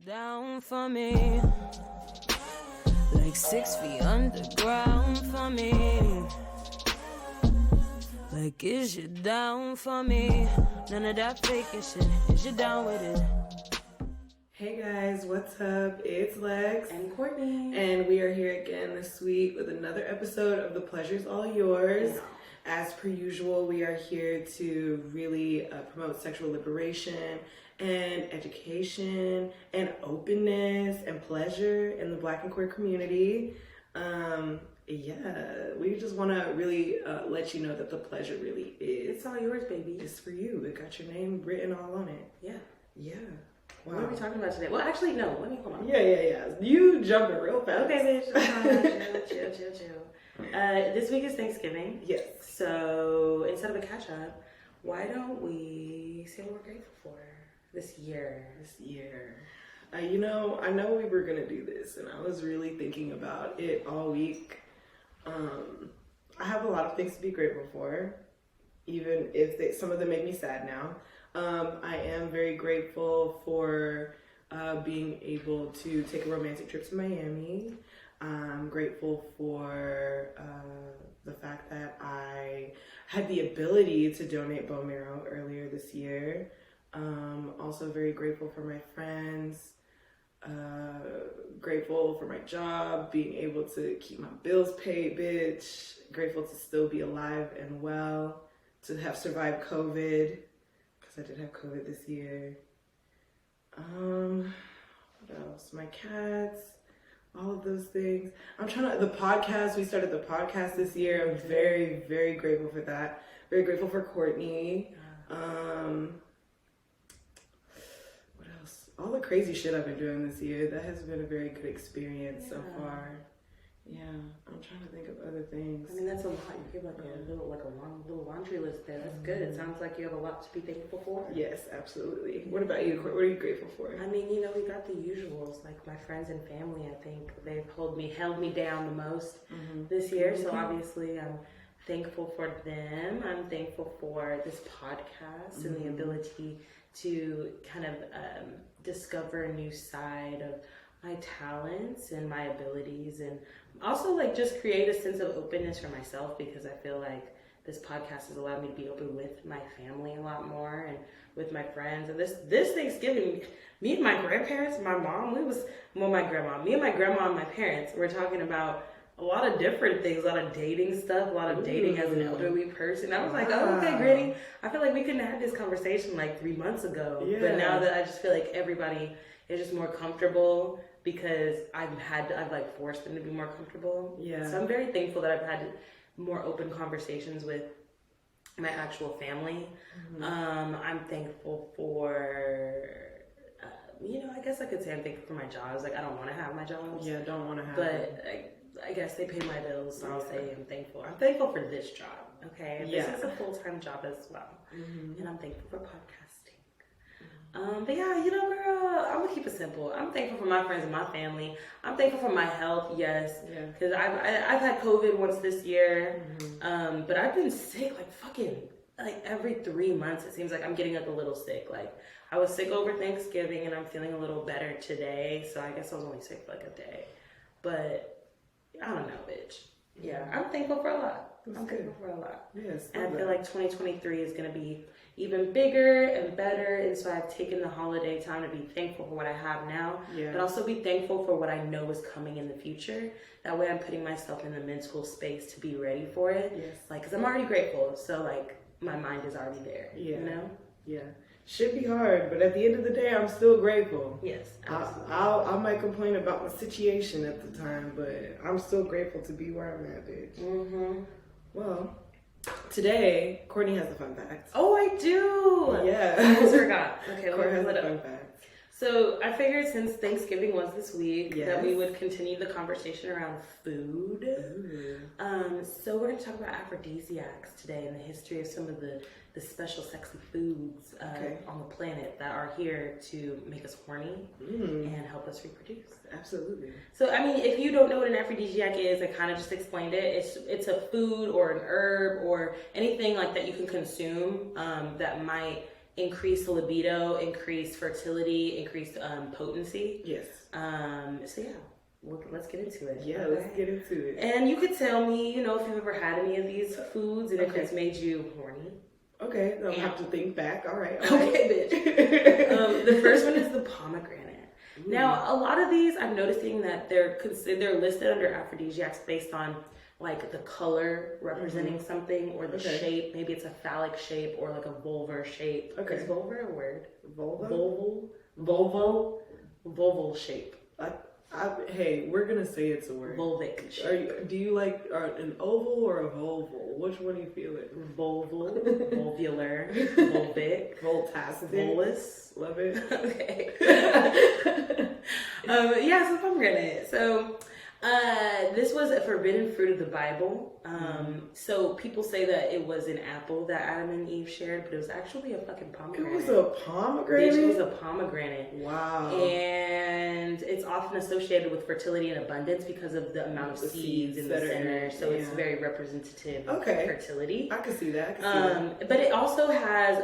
Down for me, like 6 feet underground for me. Like, is you down for me? None of that faking shit. Is you down with it? Hey guys, what's up? It's Lex and Courtney, and we are here again this week with another episode of The Pleasure's All Yours. Yeah. As per usual, we are here to really promote sexual liberation and education and openness and pleasure in the Black and queer community. We just want to really let you know that the pleasure really is. It's all yours, baby. It's for you. It got your name written all on it. Yeah. Yeah. Wow. What are we talking about today? Well, actually, no. Let me hold on. Yeah. You jumping real fast. Okay, bitch. Chill. This week is Thanksgiving. Yes. So instead of a catch up, why don't we say what we're grateful for this year? I know we were gonna do this, and I was really thinking about it all week. I have a lot of things to be grateful for, even if some of them make me sad now. I am very grateful for being able to take a romantic trip to Miami. I'm grateful for the fact that I had the ability to donate bone marrow earlier this year. Also very grateful for my friends. Grateful for my job, being able to keep my bills paid, bitch. Grateful to still be alive and well, to have survived COVID, because I did have COVID this year. What else? My cats, all of those things. The podcast, we started the podcast this year. I'm very, very grateful for that. Very grateful for Courtney. All the crazy shit I've been doing this year, that has been a very good experience so far. Yeah, I'm trying to think of other things. I mean, that's a lot. You give a long little laundry list there. That's good. It sounds like you have a lot to be thankful for. Yes, absolutely. What about you? What are you grateful for? I mean, we got the usuals. Like my friends and family, I think they've held me down the most this year. So obviously, I'm thankful for them. I'm thankful for this podcast and the ability to kind of discover a new side of my talents and my abilities, and also like just create a sense of openness for myself, because I feel like this podcast has allowed me to be open with my family a lot more and with my friends. And this Thanksgiving, me and my grandparents, my grandma, me and my parents were talking about a lot of different things, a lot of dating stuff, a lot of dating as an elderly person. I was like, oh, okay, Granny. I feel like we couldn't have this conversation like 3 months ago. Yeah. But now that I just feel like everybody is just more comfortable, because I've like forced them to be more comfortable. Yeah. So I'm very thankful that I've had more open conversations with my actual family. I'm thankful for, I guess I could say I'm thankful for my jobs. Like, I don't want to have my jobs. Yeah, don't want to have But I guess they pay my bills, so I'll say I'm thankful. I'm thankful for this job, okay? This is a full-time job as well. And I'm thankful for podcasting. But yeah, girl, I'm gonna keep it simple. I'm thankful for my friends and my family. I'm thankful for my health, yes. Because I've had COVID once this year, but I've been sick like every 3 months. It seems like I'm getting a little sick. Like, I was sick over Thanksgiving, and I'm feeling a little better today, so I guess I was only sick for like a day. But I don't know, bitch. Yeah, I'm thankful for a lot. Thankful for a lot. Yes. And I feel like 2023 is going to be even bigger and better. And so I've taken the holiday time to be thankful for what I have now, but also be thankful for what I know is coming in the future. That way I'm putting myself in the mental space to be ready for it. Yes. Like, because I'm already grateful. So, like, my mind is already there. Yeah. Yeah. Should be hard, but at the end of the day, I'm still grateful. Yes, absolutely. I might complain about my situation at the time, but I'm still grateful to be where I'm at, bitch. Well, today, Courtney has the fun facts. Oh, I do! Yeah. I just forgot. Okay, Courtney has the fun facts. So I figured since Thanksgiving was this week, that we would continue the conversation around food. So we're going to talk about aphrodisiacs today and the history of some of the special sexy foods on the planet that are here to make us horny and help us reproduce. Absolutely. So, I mean, if you don't know what an aphrodisiac is, I kind of just explained it. It's a food or an herb or anything like that you can consume that might increased libido, increased fertility, increased potency. Yes. So yeah, let's get into it. Yeah, okay? Let's get into it. And you could tell me, if you've ever had any of these foods and if it's made you horny. Okay, I'll have to think back. All right. Okay, bitch. The first one is the pomegranate. Ooh. Now, a lot of these, I'm noticing that they're listed under aphrodisiacs based on like the color representing something or the shape. Maybe it's a phallic shape or like a vulvar shape. Okay. Is vulvar a word? Vulva? Vulval shape. Hey, we're gonna say it's a word. Vulvic shape. Do you like an oval or a volval? Which one do you feel it? Volval, vulvular, vulvic, voltacid, volus. Love it. Okay. So pomegranate. So this was a forbidden fruit of the Bible. So people say that it was an apple that Adam and Eve shared, but it was actually a fucking pomegranate. It was a pomegranate? It was a pomegranate. Wow. And it's often associated with fertility and abundance because of the amount of seeds in the center. So it's very representative of fertility. I can see that. But it also has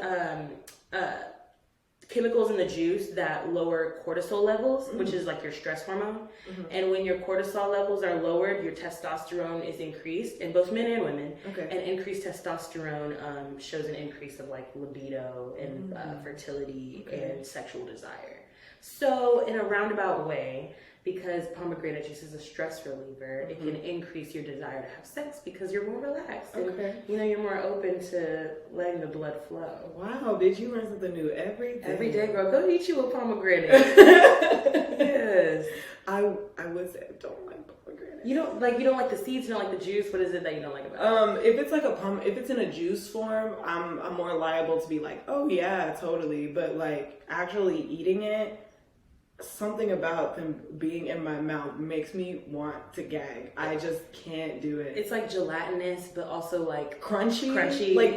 chemicals in the juice that lower cortisol levels, which is like your stress hormone. And when your cortisol levels are lowered, your testosterone is increased in both men and women. And increased testosterone shows an increase of like libido and fertility and sexual desire. So in a roundabout way, because pomegranate juice is a stress reliever, it can increase your desire to have sex because you're more relaxed and you're more open to letting the blood flow. Wow, did you learn something new every day? Every day, girl. Go eat you a pomegranate. Yes. I would say I don't like pomegranate. You don't like the seeds, you don't like the juice. What is it that you don't like about it? If it's like if it's in a juice form, I'm more liable to be like, oh yeah, totally. But like actually eating it, something about them being in my mouth makes me want to gag. I just can't do it. It's like gelatinous, but also like crunchy. Like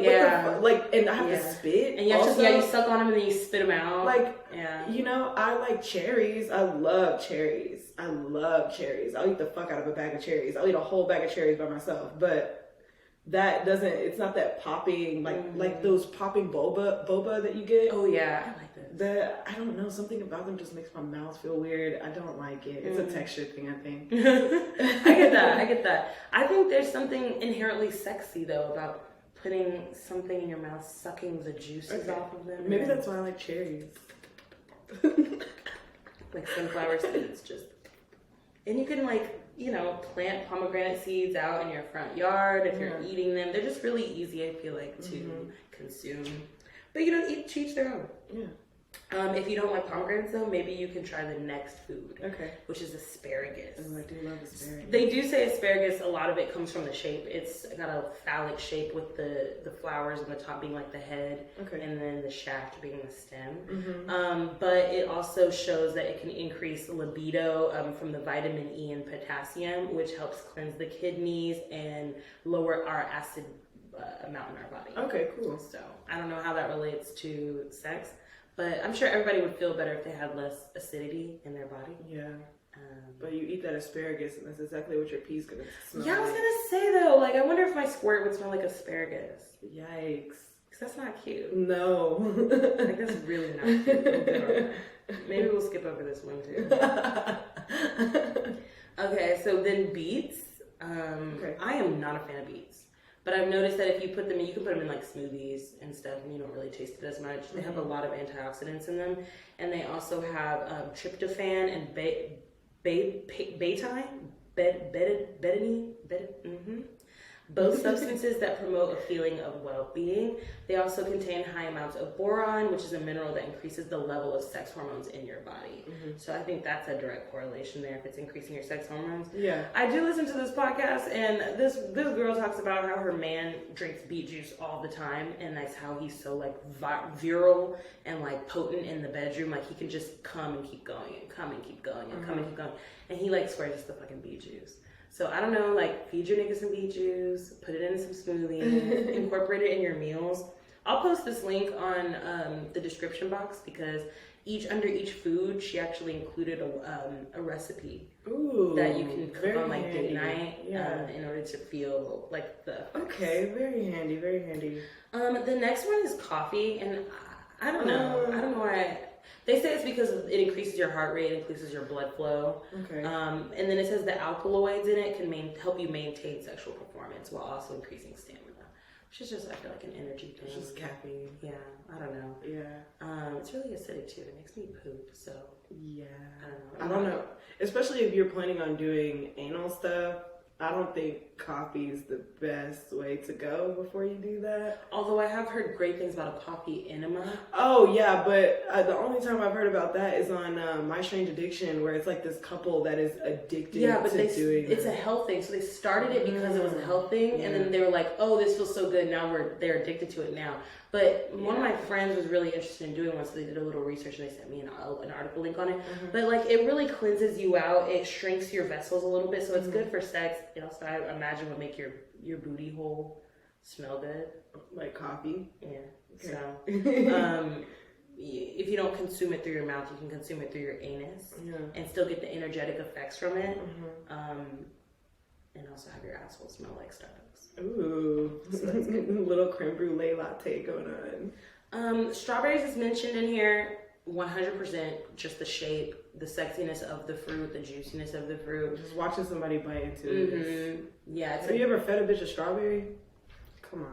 and I have to spit. And you have you suck on them and then you spit them out. I like cherries. I love cherries. I'll eat the fuck out of a bag of cherries. I'll eat a whole bag of cherries by myself. But that doesn't. It's not that popping like those popping boba that you get. Oh yeah, I like those. I don't know, something about them just makes my mouth feel weird. I don't like it. It's a texture thing, I think. I get that. I think there's something inherently sexy though about putting something in your mouth, sucking the juices off of them. Maybe that's why I like cherries. Like sunflower seeds, and you can plant pomegranate seeds out in your front yard if you're eating them. They're just really easy, I feel like, to consume. But each their own. Yeah. If you don't like pomegranates though, maybe you can try the next food. Which is asparagus. Oh, I do love asparagus. They do say asparagus, a lot of it comes from the shape. It's got a phallic shape with the flowers on the top being like the head and then the shaft being the stem. But it also shows that it can increase libido from the vitamin E and potassium, which helps cleanse the kidneys and lower our acid amount in our body. Okay, cool. So I don't know how that relates to sex, but I'm sure everybody would feel better if they had less acidity in their body. Yeah. But you eat that asparagus, and that's exactly what your pee's gonna smell. Yeah, I was gonna say though, I wonder if my squirt would smell like asparagus. Yikes. Because that's not cute. No. That's really not cute. Maybe we'll skip over this one too. Okay, so then beets. I am not a fan of beets. But I've noticed that if you put them in, you can put them in smoothies and stuff, and you don't really taste it as much. They have a lot of antioxidants in them, and they also have tryptophan and betadine. Both substances that promote a feeling of well-being. They also contain high amounts of boron, which is a mineral that increases the level of sex hormones in your body. So I think that's a direct correlation there if it's increasing your sex hormones. Yeah. I do listen to this podcast, and this girl talks about how her man drinks beet juice all the time, and that's how he's so virile and potent in the bedroom. He can just come and keep going and come and keep going and come and keep going. And he swears it's the fucking beet juice. So I don't know, feed your niggas some beet juice, put it in some smoothies, incorporate it in your meals. I'll post this link on the description box because under each food, she actually included a recipe that you can cook on date night in order to feel the effects. Okay, very handy, very handy. The next one is coffee, and I don't know. I don't know why. They say it's because it increases your heart rate, increases your blood flow. Okay. And then it says the alkaloids in it can help you maintain sexual performance while also increasing stamina. Which is just, I feel like, an energy thing. It's just caffeine. Yeah, I don't know. Yeah. It's really acidic too. It makes me poop, so. Yeah. I don't know. Especially if you're planning on doing anal stuff. I don't think coffee is the best way to go before you do that. Although I have heard great things about a coffee enema. Oh, yeah, but the only time I've heard about that is on My Strange Addiction, where it's like this couple that is addicted to doing it's a health thing. So they started it because it was a health thing, and then they were like, oh, this feels so good, now they're addicted to it now. But one of my friends was really interested in doing one, so they did a little research and they sent me an article link on it. But like, it really cleanses you out. It shrinks your vessels a little bit, so it's good for sex. It also, I imagine, would make your booty hole smell good. Like coffee? Yeah. Okay. So, if you don't consume it through your mouth, you can consume it through your anus and still get the energetic effects from it. And also have your asshole smell like Starbucks. Ooh, so that's good. A little creme brulee latte going on. Strawberries is mentioned in here. 100% just the shape, the sexiness of the fruit, the juiciness of the fruit. Just watching somebody bite into it. Yeah. Have you ever fed a bitch a strawberry? Come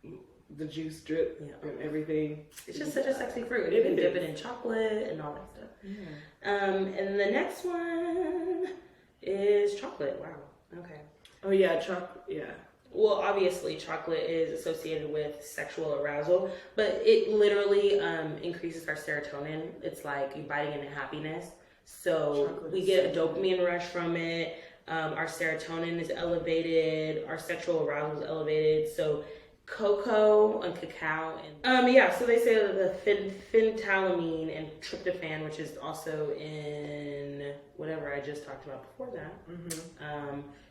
on. The juice drip and everything. It's just such a sexy fruit. You can dip it in chocolate and all that stuff. Yeah. And the next one is chocolate. Wow. Okay. Oh yeah, chocolate. Yeah. Well, obviously, chocolate is associated with sexual arousal, but it literally increases our serotonin. It's like you biting into happiness. So we get a dopamine rush from it. Our serotonin is elevated. Our sexual arousal is elevated. So cocoa and cacao and so they say that the phenethylamine and tryptophan, which is also in whatever I just talked about before that,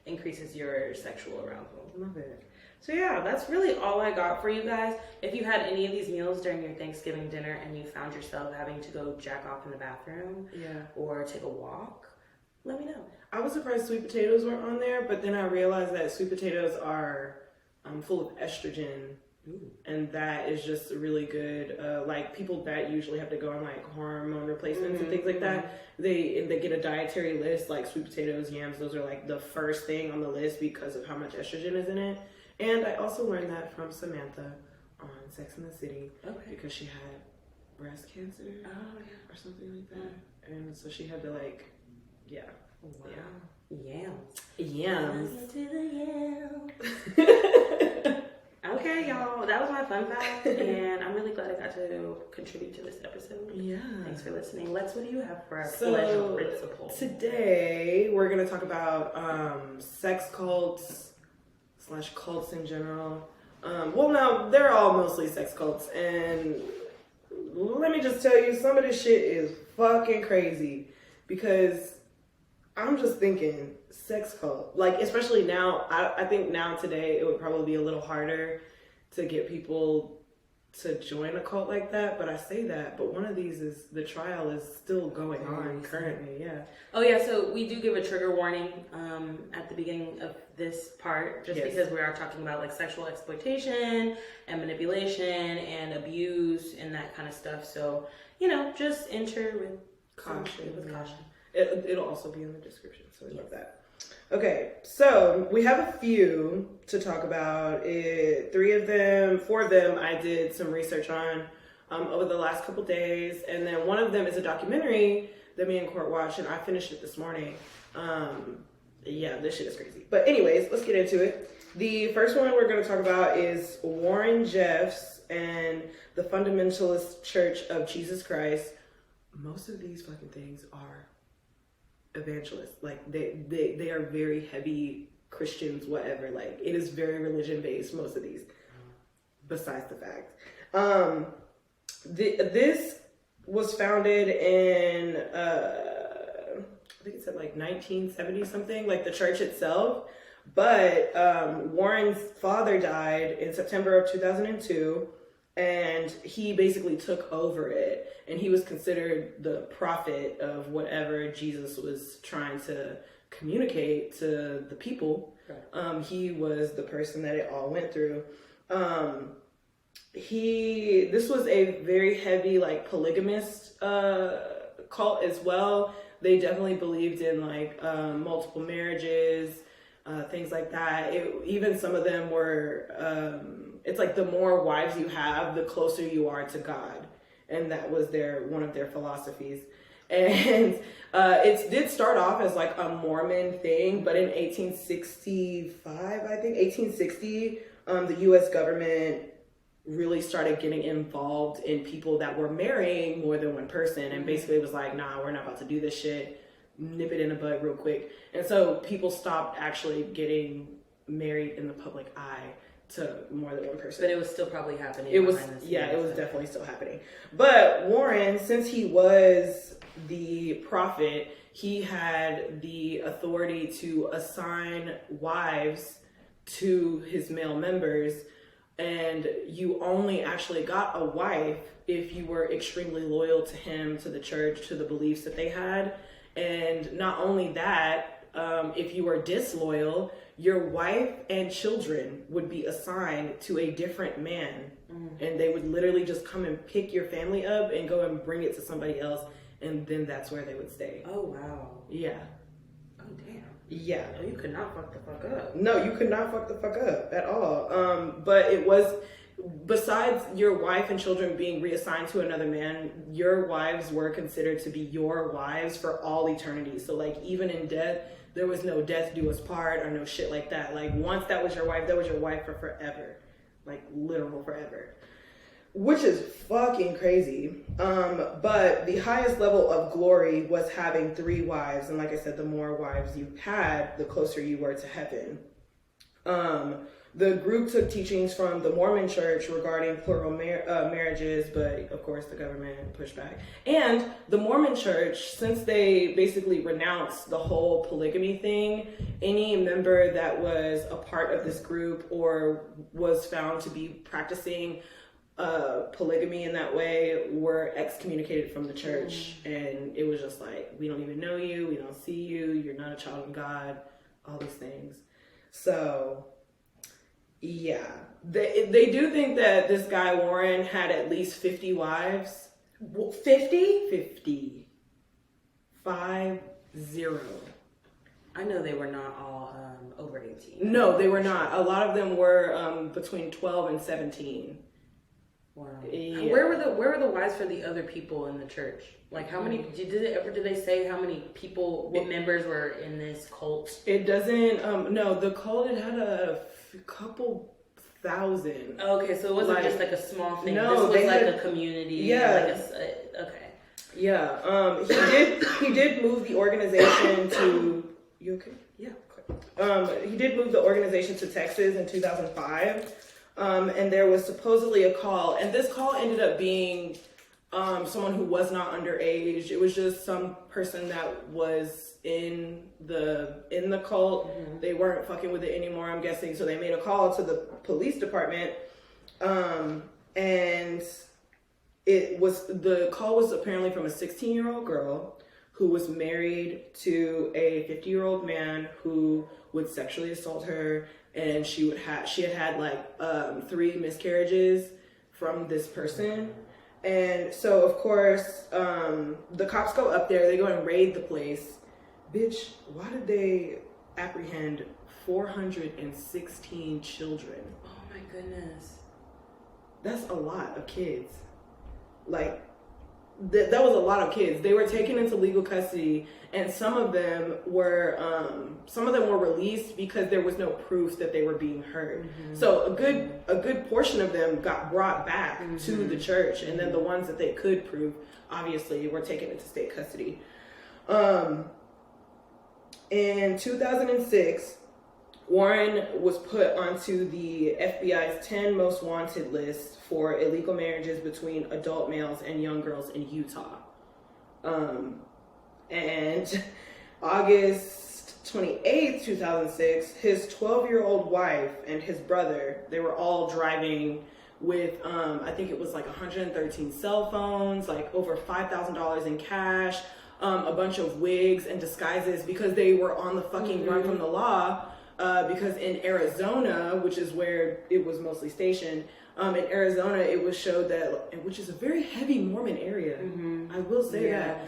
increases your sexual arousal. Love it. So yeah, that's really all I got for you guys. If you had any of these meals during your Thanksgiving dinner and you found yourself having to go jack off in the bathroom or take a walk, let me know. I was surprised sweet potatoes weren't on there, but then I realized that sweet potatoes are full of estrogen. And that is just really good. Like people that usually have to go on like hormone replacements and things like that, they get a dietary list like sweet potatoes, yams. Those are like the first thing on the list because of how much estrogen is in it. And I also learned that from Samantha on Sex and the City because she had breast cancer or something like that, and so she had to like yams. Okay, y'all, that was my fun fact, and I'm really glad I got to contribute to this episode. Yeah. Thanks for listening. Lex, what do you have for our pleasure principle? Today, we're going to talk about sex cults / cults in general. Well, no, they're all mostly sex cults, and let me just tell you, some of this shit is fucking crazy, because I'm just thinking, sex cult, like, especially now, I think now today, it would probably be a little harder to get people to join a cult like that, but I say that, but one of these is, the trial is still going on currently, Oh yeah, so we do give a trigger warning at the beginning of this part, just because we are talking about like sexual exploitation and manipulation and abuse and that kind of stuff, so, you know, just enter with caution. It'll also be in the description, so we love that. Okay, so we have a few to talk about. 4 of them I did some research on over the last couple days, and then one of them is a documentary that me and Court watched, and I finished it this morning. This shit is crazy. But anyways, let's get into it. The first one we're going to talk about is Warren Jeffs and the Fundamentalist Church of Jesus Christ. Most of these fucking things are evangelists. Like they are very heavy Christians, whatever. Like it is very religion based, most of these, besides the fact. This was founded in I think it said like 1970 something, like the church itself, but Warren's father died in September of 2002, and he basically took over it, and he was considered the prophet of whatever Jesus was trying to communicate to the people. He was the person that it all went through. this was a very heavy, like, polygamist cult as well. They definitely believed in, like, multiple marriages, things like that. Even some of them were, it's like the more wives you have, the closer you are to God. And that was one of their philosophies. And it did start off as like a Mormon thing, but in 1860, the U.S. government really started getting involved in people that were marrying more than one person, and basically was like, nah, we're not about to do this shit. Nip it in the bud real quick. And so people stopped actually getting married in the public eye to more than one person. But it was still probably happening. It was definitely still happening. But Warren, since he was the prophet, he had the authority to assign wives to his male members, and you only actually got a wife if you were extremely loyal to him, to the church, to the beliefs that they had. And not only that, if you were disloyal, your wife and children would be assigned to a different man. And they would literally just come and pick your family up and go and bring it to somebody else, and then that's where they would stay. Oh, wow. Yeah. Oh, damn. Yeah. Oh, you could not fuck the fuck up. No, you could not fuck the fuck up at all. But it was, besides your wife and children being reassigned to another man, your wives were considered to be your wives for all eternity. So, like, even in death, there was no death do us part or no shit like that. Like, once that was your wife for forever. Like, literal forever. Which is fucking crazy. But the highest level of glory was having 3 wives. And like I said, the more wives you had, the closer you were to heaven. The group took teachings from the Mormon church regarding plural marriages, but of course the government pushed back. And the Mormon church, since they basically renounced the whole polygamy thing, any member that was a part of this group or was found to be practicing polygamy in that way were excommunicated from the church. And it was just like, we don't even know you, we don't see you, you're not a child of God, all these things. So yeah, they do think that this guy Warren had at least 50 wives. 50? 50. 50. I know they were not all over 18. No, they were not. A lot of them were between 12 and 17. Wow. Yeah. Where were the wives for the other people in the church? Like, how many did they say how many people, what members were in this cult? It doesn't. No, the cult, it had a couple thousand. Okay, so it wasn't just like a small thing. No, this was like a community. Yeah. Okay. Yeah. He did move the organization to. You okay? Yeah. Okay. He did move the organization to Texas in 2005. And there was supposedly a call, and this call ended up being someone who was not underage. It was just some person that was in the cult. Mm-hmm. They weren't fucking with it anymore, I'm guessing. So they made a call to the police department, and the call was apparently from a 16-year-old girl who was married to a 50-year-old man who would sexually assault her. And she had had like 3 miscarriages from this person. And so of course, the cops go up there, they go and raid the place. Bitch, why did they apprehend 416 children? Oh my goodness. That's a lot of kids. Like, that was a lot of kids. They were taken into legal custody, and some of them were released because there was no proof that they were being heard. Mm-hmm. So a good portion of them got brought back to the church, and then the ones that they could prove, obviously, were taken into state custody. In 2006, Warren was put onto the FBI's 10 most wanted list for illegal marriages between adult males and young girls in Utah. And August 28th, 2006, his 12-year-old wife and his brother, they were all driving with, I think it was like 113 cell phones, like over $5,000 in cash, a bunch of wigs and disguises because they were on the fucking run from the law. Because in Arizona, which is where it was mostly stationed, in Arizona, it was showed that, which is a very heavy Mormon area. I will say that.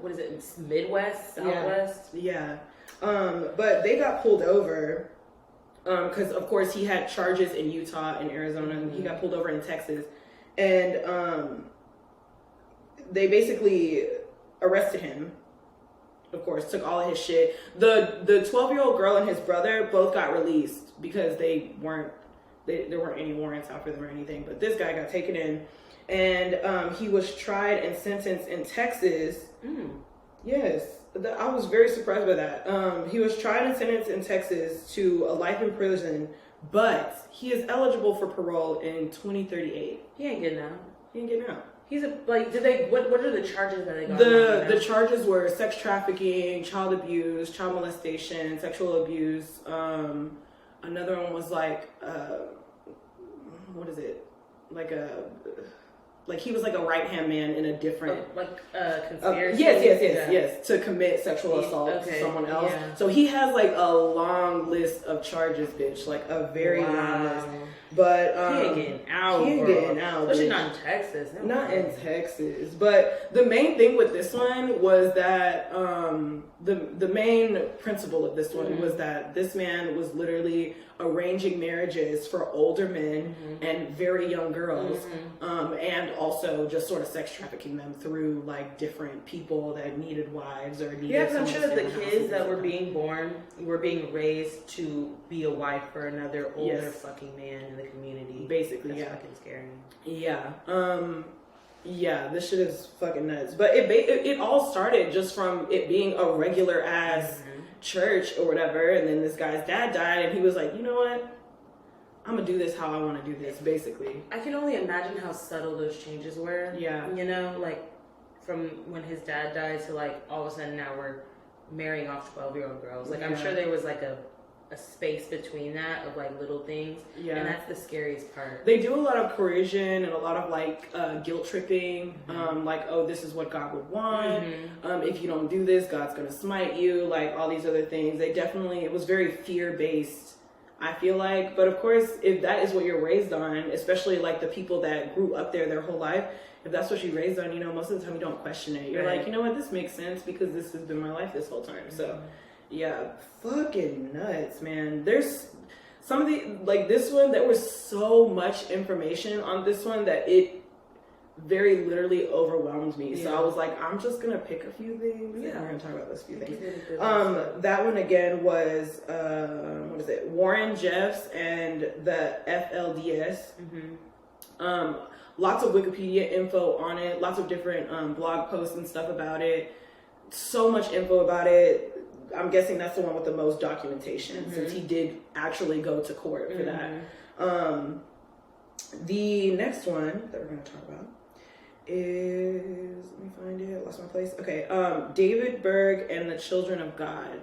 What is it? It's Midwest, Southwest. Yeah. But they got pulled over because, of course, he had charges in Utah and Arizona. And he got pulled over in Texas, and they basically arrested him. Of course, took all of his shit. The 12-year-old girl and his brother both got released because there weren't any warrants out for them or anything. But this guy got taken in, and he was tried and sentenced in Texas. Yes, I was very surprised by that. He was tried and sentenced in Texas to a life in prison, but he is eligible for parole in 2038. He ain't getting out. He ain't getting out. He's what are the charges that they got? The charges were sex trafficking, child abuse, child molestation, sexual abuse. Another one was like, what is it? Like he was like a right-hand man in a different... conspiracy? Yes, to commit sexual assault to someone else. Yeah. So he has like a long list of charges, bitch. Like a very long list. But he ain't getting out, Especially not in Texas. Not in Texas. But the main thing with this one was that the main principle of this one was that this man was literally arranging marriages for older men and very young girls, and also just sort of sex trafficking them through like different people that needed wives or needed. Yeah, because I'm sure that the kids that were being born were being raised to be a wife for another older fucking man in the community. Basically, that's fucking scary. Yeah. Yeah, this shit is fucking nuts. But it all started just from it being a regular ass church or whatever, and then this guy's dad died, and he was like, you know what? I'm gonna do this how I want to do this, basically. I can only imagine how subtle those changes were. Yeah. You know, like from when his dad died to like all of a sudden now we're marrying off 12-year-old girls. Like I'm sure there was like a space between that of like little things, and that's the scariest part. They do a lot of coercion and a lot of like guilt tripping, like, oh, this is what God would want, if you don't do this, God's gonna smite you, like all these other things. It was very fear-based, I feel like. But of course, if that is what you're raised on, especially like the people that grew up there their whole life, if that's what you're raised on, you know, most of the time you don't question it. You're like, you know what, this makes sense because this has been my life this whole time. So yeah, fucking nuts, man. There's some of the, like this one, there was so much information on this one that it very literally overwhelmed me. So I was like, I'm just gonna pick a few things and we're gonna talk about those few things. That one again was what is it? Warren Jeffs and the FLDS. Lots of Wikipedia info on it, lots of different blog posts and stuff about it. So much info about it. I'm guessing that's the one with the most documentation, since he did actually go to court for that. The next one that we're going to talk about is, let me find it, I lost my place. Okay, David Berg and the Children of God.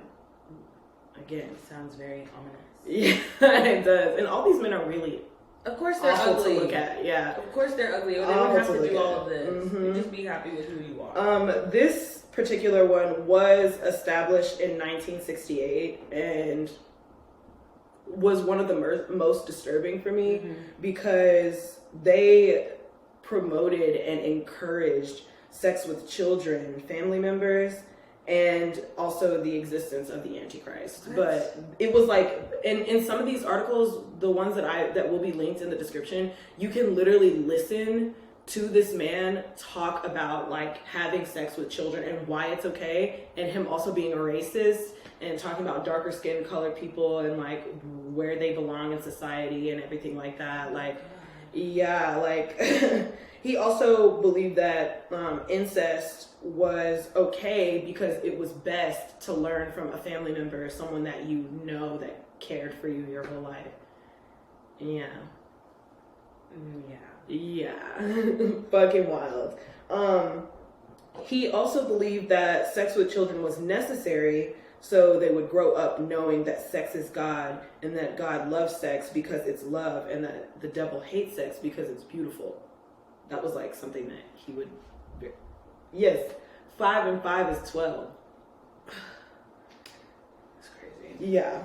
Again. Sounds very ominous. Yeah, it does. And all these men are really Of course they're awful ugly. to look at, yeah. Of course they're ugly. Or they wouldn't have to do all of this. You just be happy with who you are. This particular one was established in 1968 and was one of the most disturbing for me because they promoted and encouraged sex with children, family members, and also the existence of the Antichrist. What? But it was like, in some of these articles, the ones that will be linked in the description, you can literally listen to this man talk about like having sex with children and why it's okay, and him also being a racist and talking about darker skin colored people and like where they belong in society and everything like that. Like, yeah, like he also believed that incest was okay because it was best to learn from a family member, someone that you know that cared for you your whole life. Yeah. Fucking wild. He also believed that sex with children was necessary so they would grow up knowing that sex is God and that God loves sex because it's love and that the devil hates sex because it's beautiful. That was like something that he would... Yes, 5 and 5 is 12. It's crazy. Yeah.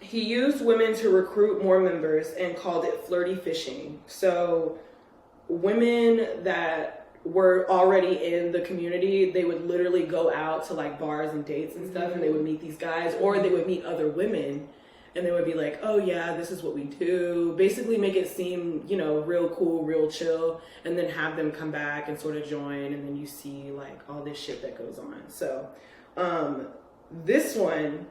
he used women to recruit more members and called it flirty fishing. So women that were already in the community, they would literally go out to like bars and dates and stuff, and they would meet these guys, or they would meet other women, and they would be like, oh yeah, this is what we do. Basically make it seem, you know, real cool, real chill, and then have them come back and sort of join, and then you see like all this shit that goes on. So this one,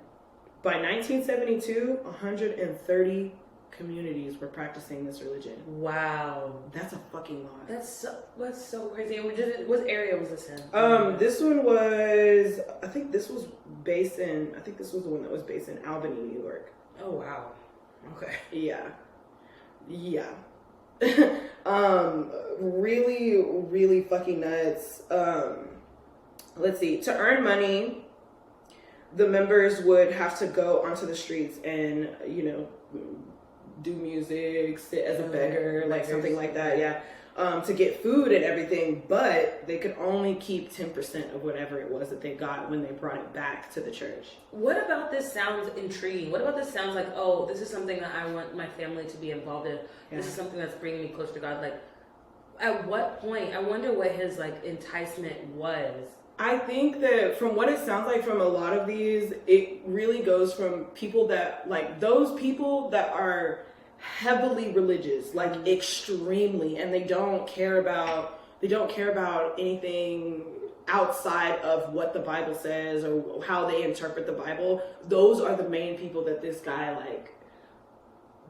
by 1972, 130 communities were practicing this religion. Wow. That's a fucking lot. That's so crazy. And what area was this in? This one was, I think this was the one that was based in Albany, New York. Oh, wow. Okay. Yeah. Really, really fucking nuts. Let's see. To earn money, the members would have to go onto the streets and, you know, do music, sit as a beggar, like something like that, yeah. To get food and everything, but they could only keep 10% of whatever it was that they got when they brought it back to the church. What about this sounds intriguing? What about this sounds like, oh, this is something that I want my family to be involved in. Yeah. This is something that's bringing me closer to God. Like, at what point, I wonder what his, like, enticement was. I think that from what it sounds like from a lot of these, it really goes from people that, like, those people that are heavily religious, like extremely, and they don't care about anything outside of what the Bible says or how they interpret the Bible. Those are the main people that this guy like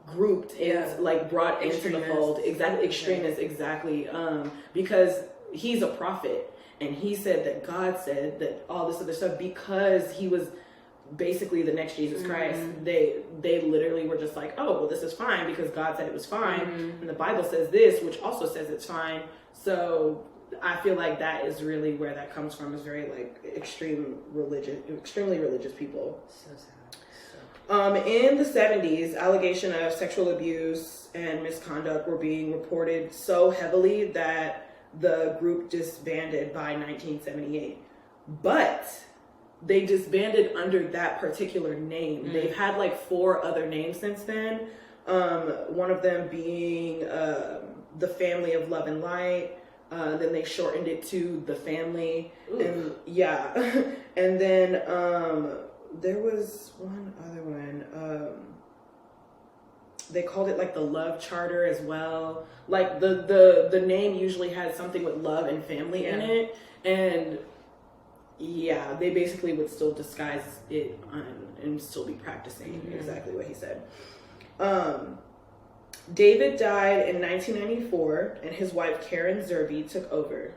grouped and like brought into the fold. Exactly, extremists, exactly. Because he's a prophet, and he said that God said that all this other stuff, because he was basically the next Jesus Christ. They literally were just like, oh, well, this is fine because God said it was fine, and the Bible says this, which also says it's fine. So I feel like that is really where that comes from, is very like extremely religious people. So sad. In the 70s, allegation of sexual abuse and misconduct were being reported so heavily that the group disbanded by 1978. But they disbanded under that particular name. They've had like 4 other names since then. One of them being the Family of Love and Light. Then they shortened it to the Family. And yeah. And then there was one other one. They called it like the Love Charter as well. Like the name usually had something with love and family in it. And yeah, they basically would still disguise it and still be practicing exactly what he said. David died in 1994, and his wife Karen Zerby took over.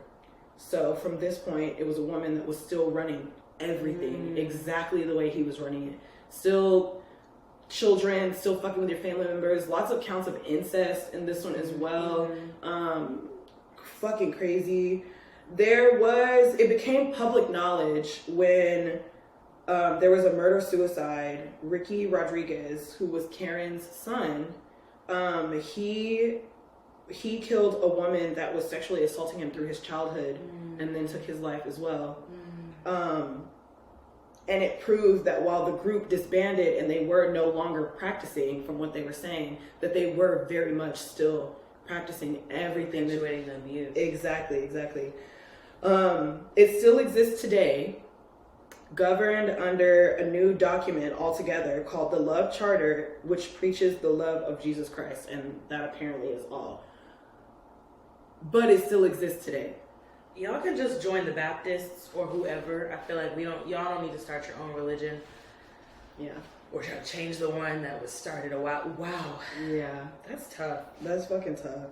So from this point, it was a woman that was still running everything exactly the way he was running it. Still children, still fucking with your family members. Lots of counts of incest in this one as well. Fucking crazy. It became public knowledge when there was a murder-suicide. Ricky Rodriguez, who was Karen's son, he killed a woman that was sexually assaulting him through his childhood and then took his life as well. And it proved that while the group disbanded and they were no longer practicing, from what they were saying, that they were very much still practicing everything. Perpetuating the abuse. Exactly. It still exists today, governed under a new document altogether called the Love Charter, which preaches the love of Jesus Christ, and that apparently is all. But it still exists today. Y'all can just join the Baptists or whoever. I feel like y'all don't need to start your own religion. Yeah. Or try to change the one that was started a while. Wow. Yeah. That's tough. That's fucking tough.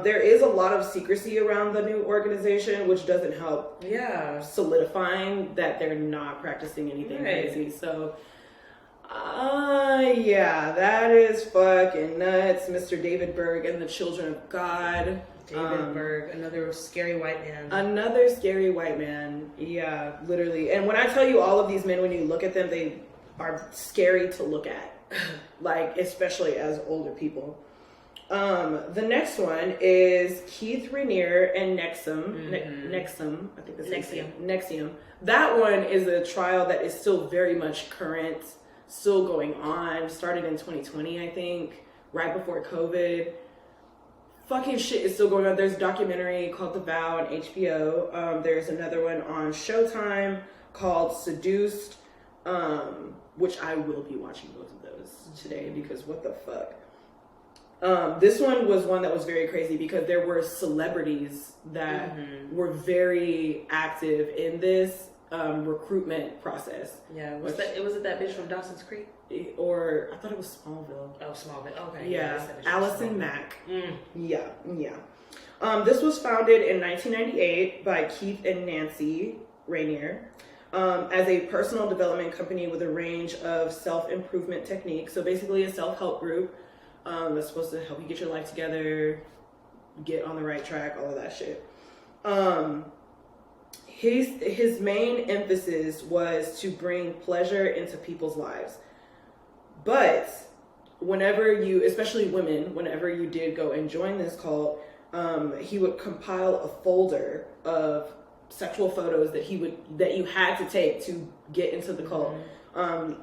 There is a lot of secrecy around the new organization, which doesn't help solidifying that they're not practicing anything crazy. So, yeah, that is fucking nuts. Mr. David Berg and the Children of God. David Berg, another scary white man. Another scary white man. Yeah, literally. And when I tell you all of these men, when you look at them, they are scary to look at. Like, especially as older people. The next one is Keith Rainier and NXIVM. I think that's NXIVM. NXIVM. That one is a trial that is still very much current. still going on. Started in 2020, I think, right before COVID. Fucking shit is still going on. There's a documentary called The Vow on HBO. There's another one on Showtime called Seduced, which I will be watching both of those today because what the fuck. This one was one that was very crazy because there were celebrities that were very active in this recruitment process. Yeah, was it that bitch from Dawson's Creek? Or I thought it was Smallville. Oh, Smallville. Okay. Yeah, Allison Mack. Yeah. This was founded in 1998 by Keith and Nancy Rainier as a personal development company with a range of self-improvement techniques. So basically a self-help group that's supposed to help you get your life together, get on the right track, all of that shit. His main emphasis was to bring pleasure into people's lives. But whenever you, especially women, whenever you did go and join this cult, he would compile a folder of sexual photos that you had to take to get into the cult.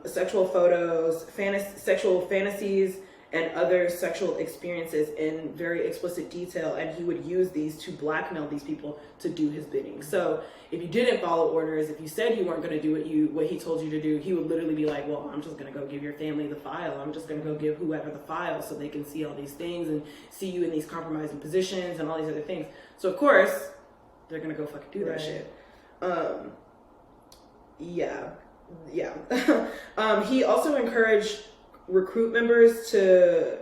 Sexual photos, sexual fantasies, and other sexual experiences in very explicit detail, and he would use these to blackmail these people to do his bidding. So if you didn't follow orders, if you said you weren't going to do what he told you to do, he would literally be like, well, I'm just going to go give your family the file. I'm just going to go give whoever the file so they can see all these things and see you in these compromising positions and all these other things. So of course, they're going to go fucking do that shit. He also encouraged recruit members to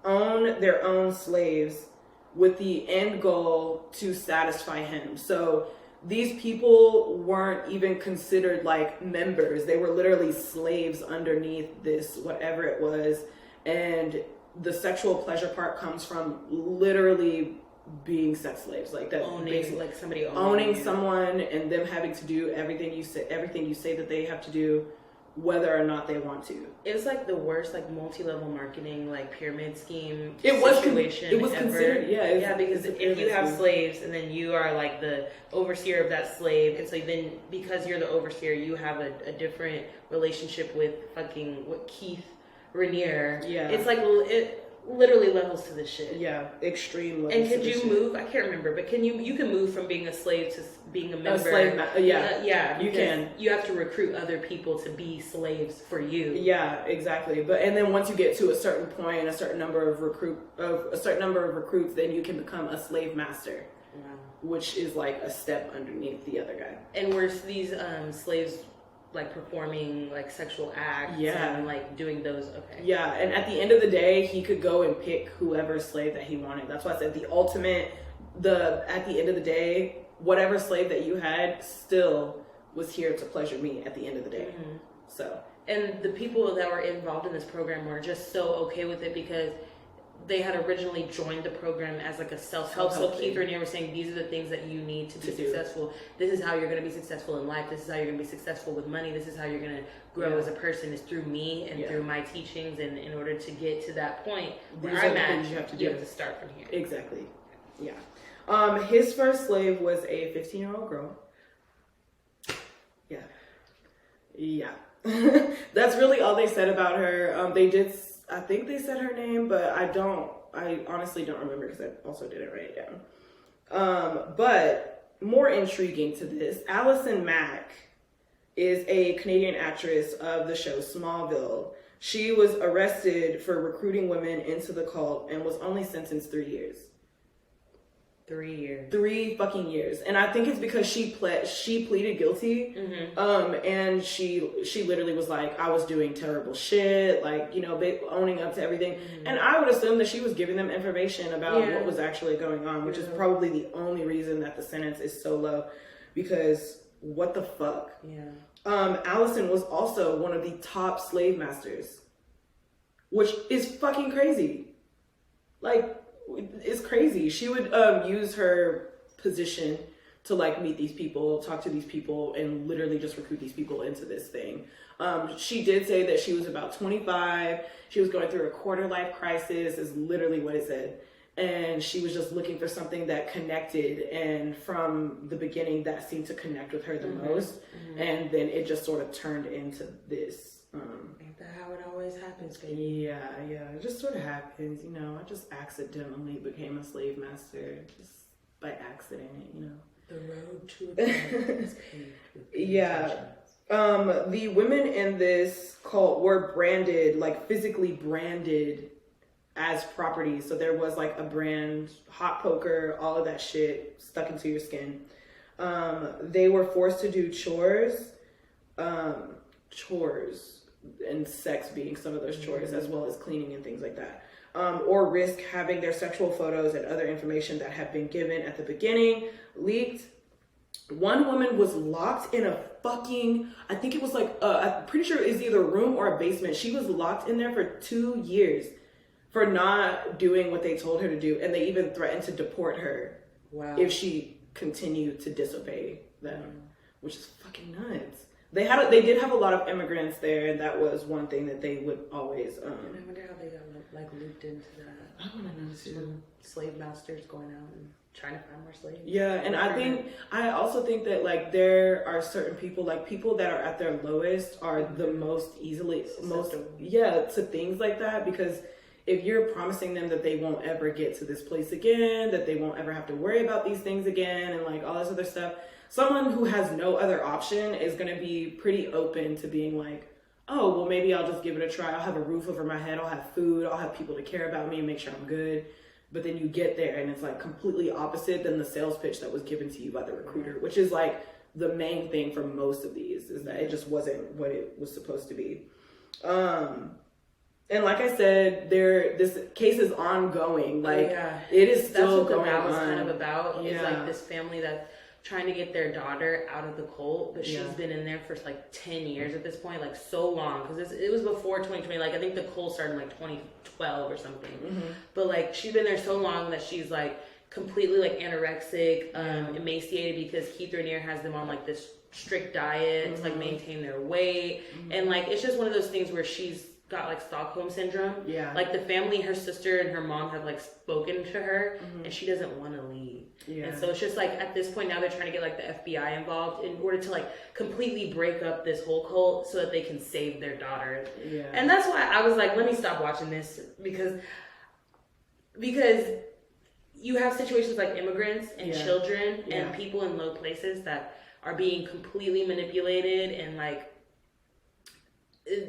own their own slaves with the end goal to satisfy him. So these people weren't even considered like members. They were literally slaves underneath this, whatever it was. And the sexual pleasure part comes from literally being sex slaves, like that, owning someone and them having to do everything you say that they have to do, whether or not they want to. It was like the worst, like multi-level marketing, like pyramid scheme situation. It was ever. Considered, because if you have slaves and then you are like the overseer of that slave, and so then because you're the overseer, you have a different relationship with Keith Rainier. Yeah, it's like it literally levels to this shit. Yeah, extreme levels. And could you move? I can't remember, but you can move from being a slave to being a member. You can. You have to recruit other people to be slaves for you. Yeah, exactly. And then once you get to a certain point, a certain number of recruits, then you can become a slave master. Wow. Which is like a step underneath the other guy. And were these slaves like performing like sexual acts and like doing those? Okay. Yeah, and at the end of the day, he could go and pick whoever slave that he wanted. That's why I said at the end of the day, whatever slave that you had still was here to pleasure me at the end of the day. So, and the people that were involved in this program were just so okay with it because they had originally joined the program as like a self-help. So Keith Rainier was saying, these are the things that you need to be successful. This is how you're going to be successful in life. This is how you're going to be successful with money. This is how you're going to grow as a person, is through me and through my teachings. And in order to get to that point where I'm at, you have to start from here. Exactly. Yeah. His first slave was a 15-year-old girl. Yeah. That's really all they said about her. I think they said her name, but I honestly don't remember because I also didn't write it down. But more intriguing to this, Allison Mack is a Canadian actress of the show Smallville. She was arrested for recruiting women into the cult and was only sentenced 3 years. 3 years. 3 fucking years. And I think it's because she pleaded guilty. And she literally was like, I was doing terrible shit, like, owning up to everything. And I would assume that she was giving them information about what was actually going on, which is probably the only reason that the sentence is so low, because what the fuck? Allison was also one of the top slave masters, which is fucking crazy. Like, it's crazy. She would use her position to like meet these people, talk to these people, and literally just recruit these people into this thing. She did say that she was about 25. She was going through a quarter life crisis, is literally what it said. And she was just looking for something that connected. And from the beginning, that seemed to connect with her the most. And then it just sort of turned into this. Ain't that always happens, baby. Yeah, it just sort of happens, you know. I just accidentally became a slave master, just by accident, you know. The road to a is paved with yeah. The women in this cult were branded, like physically branded as property. So there was like a brand, hot poker, all of that shit stuck into your skin. They were forced to do chores, and sex being some of those chores, as well as cleaning and things like that. Or risk having their sexual photos and other information that had been given at the beginning leaked. One woman was locked in a fucking, I think it was like, I'm pretty sure it was either a room or a basement. She was locked in there for 2 years for not doing what they told her to do. And they even threatened to deport her if she continued to disobey them, which is fucking nuts. They did have a lot of immigrants there, and that was one thing that they would always. And I wonder how they got like looped into that. I want to know too. Slave masters going out and trying to find more slaves. Yeah, and I also think that like there are certain people, like people that are at their lowest are the most to things like that, because if you're promising them that they won't ever get to this place again, that they won't ever have to worry about these things again, and like all this other stuff, someone who has no other option is going to be pretty open to being like, oh, well, maybe I'll just give it a try. I'll have a roof over my head. I'll have food. I'll have people to care about me and make sure I'm good. But then you get there and it's like completely opposite than the sales pitch that was given to you by the recruiter, which is like the main thing for most of these, is that it just wasn't what it was supposed to be. And like I said, this case is ongoing. Like it is still going on. That's what the Vow was kind of about. Is like this family that's trying to get their daughter out of the cult, but she's been in there for like 10 years at this point, like so long, because it was before 2020. Like I think the cult started in like 2012 or something. But like she's been there so long that she's like completely like anorexic, emaciated, because Keith Raniere has them on like this strict diet to like maintain their weight, and like it's just one of those things where she's got like Stockholm syndrome. Like the family, her sister and her mom have like spoken to her, and she doesn't want to leave. And so it's just like at this point now they're trying to get like the FBI involved in order to like completely break up this whole cult so that they can save their daughter. And that's why I was like, let me stop watching this, because you have situations like immigrants and children and people in low places that are being completely manipulated and like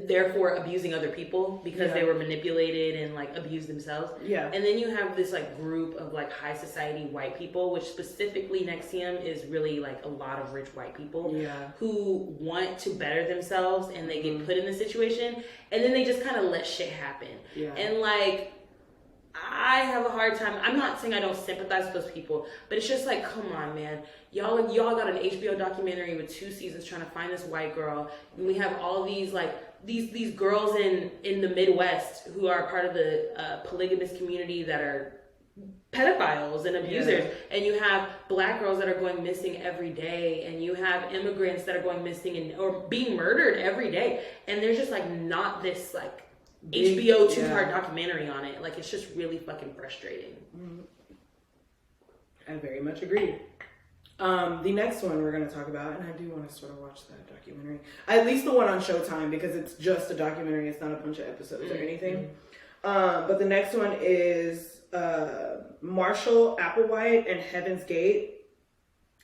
therefore abusing other people because they were manipulated and like abused themselves. And then you have this like group of like high society white people, which specifically NXIVM is really like a lot of rich white people who want to better themselves, and they get put in this situation and then they just kind of let shit happen. And like I have a hard time. I'm not saying I don't sympathize with those people, but it's just like, come on, man. Y'all got an HBO documentary with 2 seasons trying to find this white girl, and we have all these like these girls in the Midwest who are part of the polygamous community that are pedophiles and abusers, and you have black girls that are going missing every day, and you have immigrants that are going missing or being murdered every day, and there's just like not this like HBO 2-part documentary on it. Like it's just really fucking frustrating. I very much agree. The next one we're going to talk about, and I do want to sort of watch that documentary, at least the one on Showtime, because it's just a documentary. It's not a bunch of episodes or anything. But the next one is Marshall Applewhite and Heaven's Gate.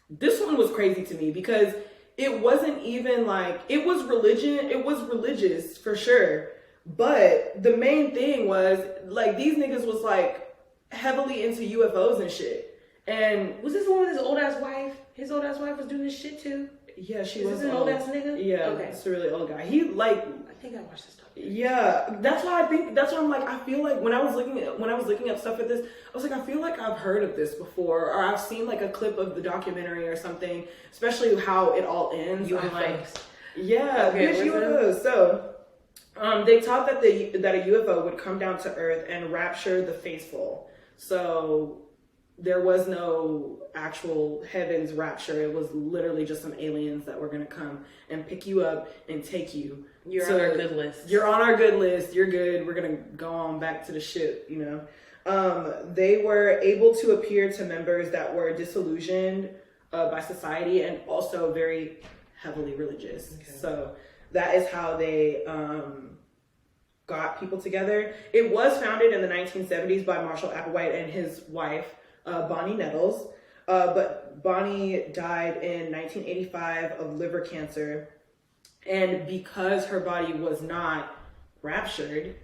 This one was crazy to me because it wasn't even like, it was religion. It was religious for sure. But the main thing was like these niggas was like heavily into UFOs and shit. And was this the one with his old ass wife? His old ass wife was doing this shit too? Yeah, she was an old ass nigga? Yeah, okay. It's a really old guy. He like, I think I watched this stuff. Yeah, that's why I'm like, I feel like when I was looking up stuff at this, I was like, I feel like I've heard of this before, or I've seen like a clip of the documentary or something, especially how it all ends. UFOs. I'm like, yeah, bitch, UFOs. So they taught that that a UFO would come down to Earth and rapture the faithful. So there was no actual heaven's rapture. It was literally just some aliens that were going to come and pick you up and take you. You're on our good list. You're on our good list. You're good. We're going to go on back to the ship, you know. They were able to appear to members that were disillusioned by society and also very heavily religious. Okay. So that is how they got people together. It was founded in the 1970s by Marshall Applewhite and his wife, Bonnie Nettles. But Bonnie died in 1985 of liver cancer. And because her body was not raptured,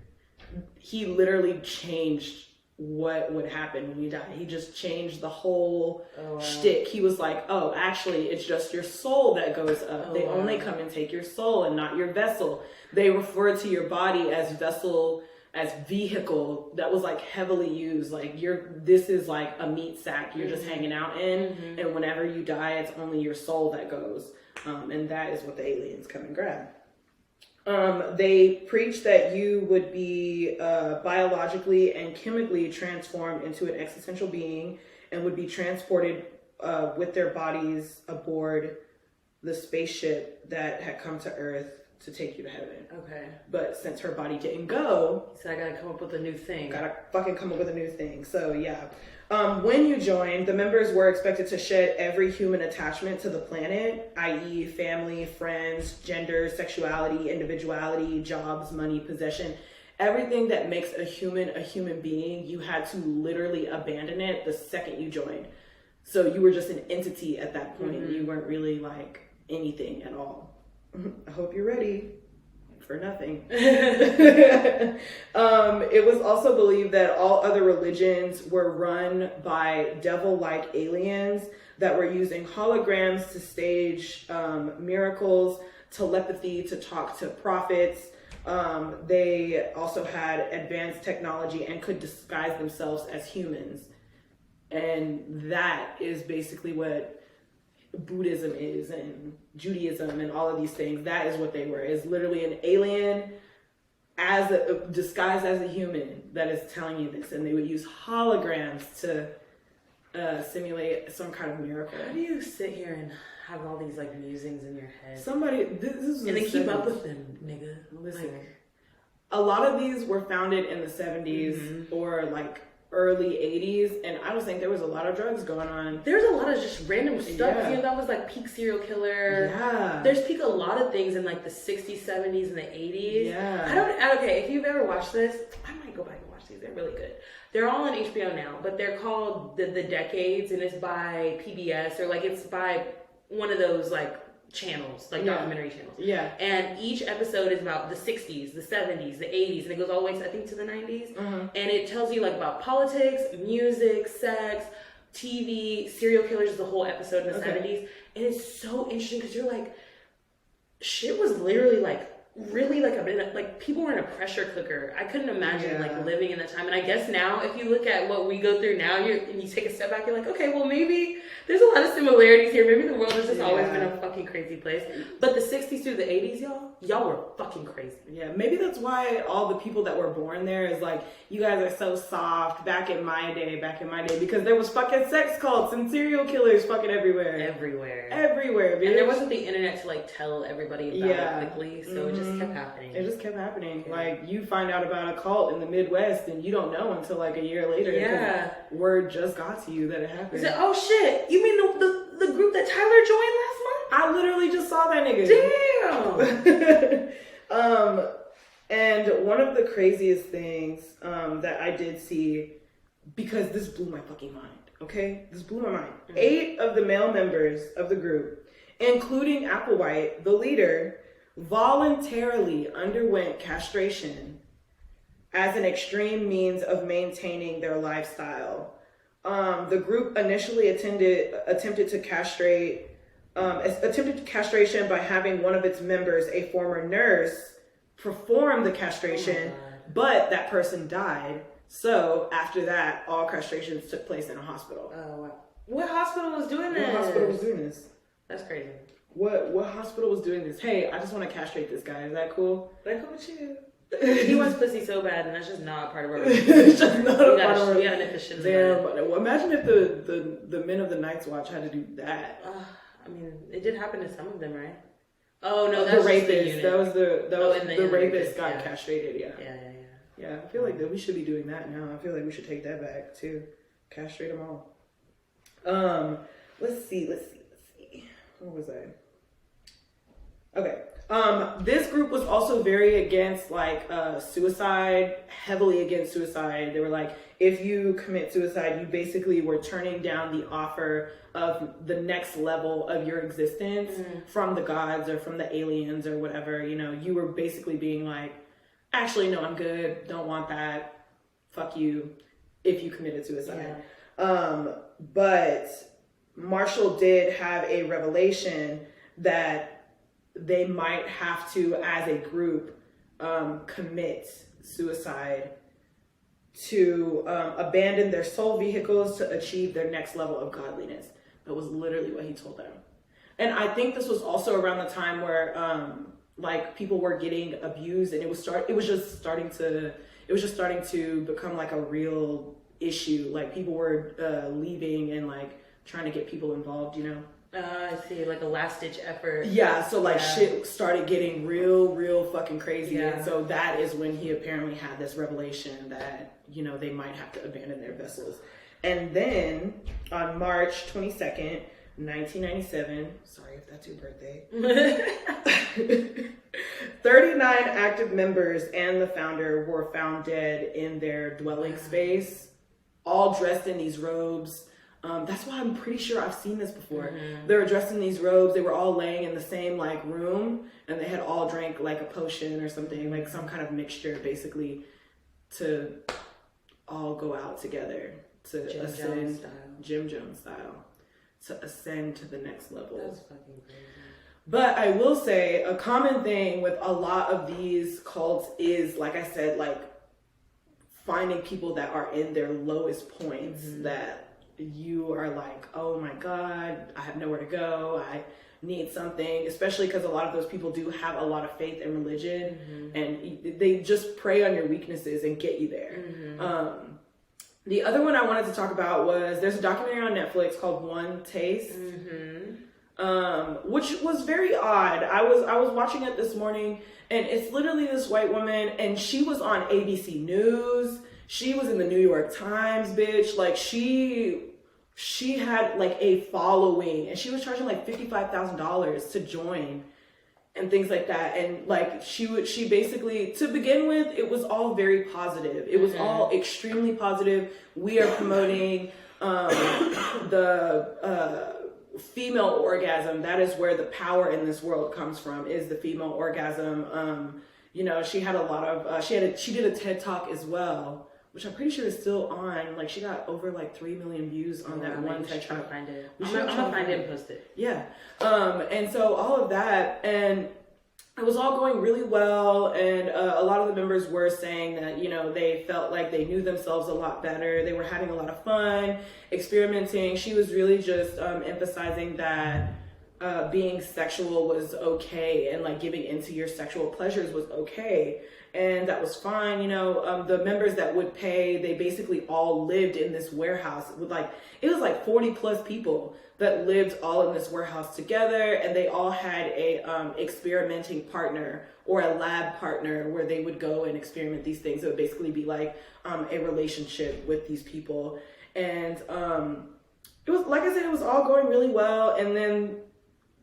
he literally changed what would happen when you die. He just changed the whole shtick. He was like, oh, actually, it's just your soul that goes up. They only come and take your soul and not your vessel. They refer to your body as vessel, as vehicle. That was like heavily used. Like this is like a meat sack you're just hanging out in. And whenever you die, it's only your soul that goes. And that is what the aliens come and grab. They preach that you would be biologically and chemically transformed into an existential being and would be transported with their bodies aboard the spaceship that had come to Earth to take you to heaven. Okay. But since her body didn't go... So I gotta come up with a new thing. Gotta fucking come up with a new thing. So, yeah. When you joined, the members were expected to shed every human attachment to the planet, i.e. family, friends, gender, sexuality, individuality, jobs, money, possession. Everything that makes a human being, you had to literally abandon it the second you joined. So you were just an entity at that point. You weren't really like anything at all. I hope you're ready for nothing. It was also believed that all other religions were run by devil-like aliens that were using holograms to stage miracles, telepathy to talk to prophets. They also had advanced technology and could disguise themselves as humans. And that is basically what Buddhism is, and Judaism and all of these things. That is what they were. Is literally an alien disguised as a human that is telling you this, and they would use holograms to simulate some kind of miracle. How do you sit here and have all these like musings in your head? This is and then keep up with them, nigga. Listen, like, a lot of these were founded in the 70s or like early 80s, and I just think there was a lot of drugs going on. There's a lot of just random stuff. You know, that was like peak serial killer. Yeah. There's peak a lot of things in like the 60s, 70s, and the 80s. Yeah. Okay, if you've ever watched this, I might go back and watch these. They're really good. They're all on HBO now, but they're called The Decades, and it's by PBS, or like it's by one of those like channels, like documentary channels. Yeah. And each episode is about the 60s, the 70s, the 80s, and it goes all the way to, I think, to the 90s. And it tells you like about politics, music, sex, TV, serial killers, is the whole episode in the 70s. And it's so interesting because you're like, shit was literally like really like people were in a pressure cooker. I couldn't imagine like living in that time. And I guess now, if you look at what we go through now, and you take a step back, you're like, okay, well maybe there's a lot of similarities here. Maybe the world has just always been a fucking crazy place. But the 60s through the 80s, y'all were fucking crazy. Yeah, maybe that's why all the people that were born there is like, you guys are so soft. Back in my day, because there was fucking sex cults and serial killers fucking everywhere, bitch. And there wasn't the internet to like tell everybody about it quickly, so it just kept happening. It just kept happening. Yeah. Like, you find out about a cult in the Midwest and you don't know until like a year later. Yeah. Word just got to you that it happened. You said, oh shit, you mean the group that Tyler joined last month? I literally just saw that nigga. Damn. And one of the craziest things that I did see, because this blew my fucking mind, okay? This blew my mind. 8 of the male members of the group, including Applewhite, the leader, voluntarily underwent castration as an extreme means of maintaining their lifestyle. The group initially attempted castration by having one of its members, a former nurse, perform the castration, but that person died. So after that, all castrations took place in a hospital. Oh wow! What hospital was doing this? What hospital was doing this? That's crazy. What hospital was doing this? Hey, I just want to castrate this guy. Is that cool? Is that cool with you? He wants pussy so bad, and that's just not part of our It's just not a part of our We gotta nip the shit. Damn, but imagine if the men of the Night's Watch had to do that. I mean, it did happen to some of them, right? Oh no, that's the rapist. That was the rapist got castrated. Yeah. I feel like that we should be doing that now. I feel like we should take that back too. Castrate them all. Let's see. Where was I? Okay. This group was also very against like suicide, heavily against suicide. They were like, if you commit suicide, you basically were turning down the offer of the next level of your existence from the gods or from the aliens or whatever. You know, you were basically being like, actually, no, I'm good. Don't want that. Fuck you. If you committed suicide. Yeah. But Marshall did have a revelation that they might have to, as a group, commit suicide to abandon their soul vehicles to achieve their next level of godliness. That was literally what he told them. And I think this was also around the time where like people were getting abused, and it was just starting to become like a real issue. Like people were leaving and like trying to get people involved, you know. I see, like a last-ditch effort. Yeah, so like shit started getting real fucking crazy. Yeah. And so that is when he apparently had this revelation that, you know, they might have to abandon their vessels. And then on March 22nd, 1997, sorry if that's your birthday, 39 active members and the founder were found dead in their dwelling space, all dressed in these robes. That's why I'm pretty sure I've seen this before. They were dressed in these robes. They were all laying in the same like room, and they had all drank like a potion or something, like some kind of mixture, basically, to all go out together to ascend, Jim Jones style, to ascend to the next level. That's fucking crazy. But I will say a common thing with a lot of these cults is, like I said, like finding people that are in their lowest points that you are like, oh my God, I have nowhere to go. I need something, especially because a lot of those people do have a lot of faith and religion, and they just prey on your weaknesses and get you there. The other one I wanted to talk about was, there's a documentary on Netflix called One Taste, which was very odd. I was watching it this morning, and it's literally this white woman, and she was on ABC News. She was in the New York Times, bitch. Like she had like a following, and she was charging like $55,000 to join and things like that. And like she basically, to begin with, it was all very positive. It was all extremely positive. We are promoting the female orgasm. That is where the power in this world comes from, is the female orgasm. You know, she had a lot of she did a TED Talk as well, which I'm pretty sure is still on. Like, she got over like 3 million views on that one TED Talk. Find it. I'm gonna find it and post it. Yeah. And so all of that, and it was all going really well. And a lot of the members were saying that, you know, they felt like they knew themselves a lot better. They were having a lot of fun, experimenting. She was really just emphasizing that being sexual was okay, and like giving into your sexual pleasures was okay. And that was fine. You know, the members that would pay, they basically all lived in this warehouse with like, it was like 40 plus people that lived all in this warehouse together. And they all had a experimenting partner or a lab partner where they would go and experiment these things. It would basically be like a relationship with these people. And it was, like I said, it was all going really well. And then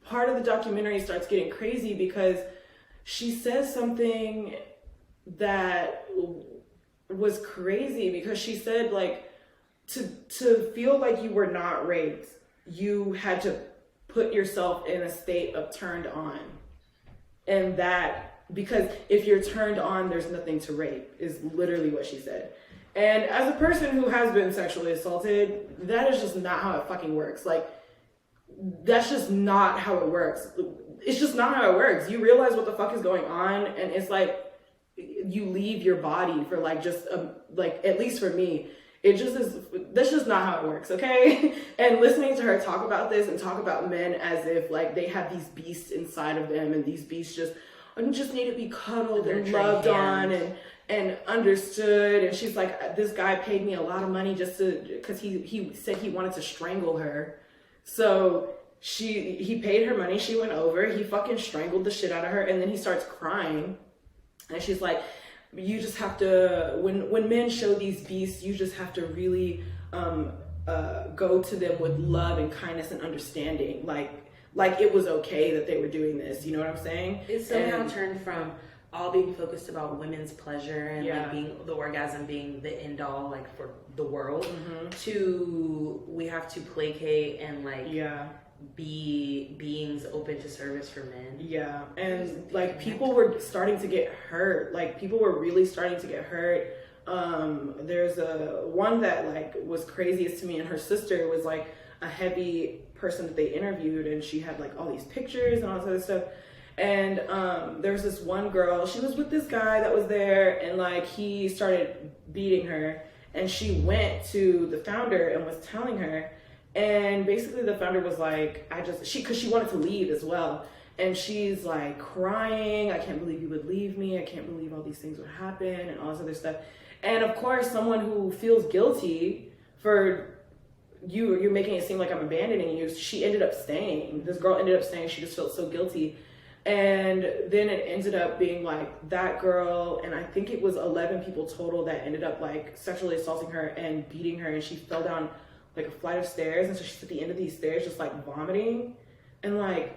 part of the documentary starts getting crazy because she says something that was crazy, because she said like to feel like you were not raped, you had to put yourself in a state of turned on. And that, because if you're turned on, there's nothing to rape, is literally what she said. And as a person who has been sexually assaulted, that is just not how it fucking works. Like, that's just not how it works. It's just not how it works. You realize what the fuck is going on, and it's like you leave your body for like just like, at least for me, it just is. That's just not how it works, okay? And listening to her talk about this and talk about men as if like they have these beasts inside of them, and these beasts just need to be cuddled and loved on and understood. And she's like, this guy paid me a lot of money just because he said he wanted to strangle her. So he paid her money. She went over. He fucking strangled the shit out of her, and then he starts crying. And she's like, you just have to, when men show these beasts, you just have to really go to them with love and kindness and understanding. Like like it was okay that they were doing this. You know what I'm saying? It somehow turned from all being focused about women's pleasure and Yeah. like being the orgasm being the end all like for the world Mm-hmm. to we have to placate and like Yeah. be beings open to service for men. Yeah, and like people were starting to get hurt. Like people were really starting to get hurt. There's a one that like was craziest to me, and her sister was like a heavy person that they interviewed, and she had like all these pictures and all this other stuff. And there's this one girl, she was with this guy that was there, and like he started beating her, and she went to the founder and was telling her. And basically the founder was like, because she wanted to leave as well. And she's like crying, I can't believe you would leave me. I can't believe all these things would happen and all this other stuff. And of course, someone who feels guilty for you're making it seem like I'm abandoning you. She ended up staying. This girl ended up staying. She just felt so guilty. And then it ended up being like that girl, and I think it was 11 people total that ended up like sexually assaulting her and beating her. And she fell down like a flight of stairs, and so she's at the end of these stairs just like vomiting, and like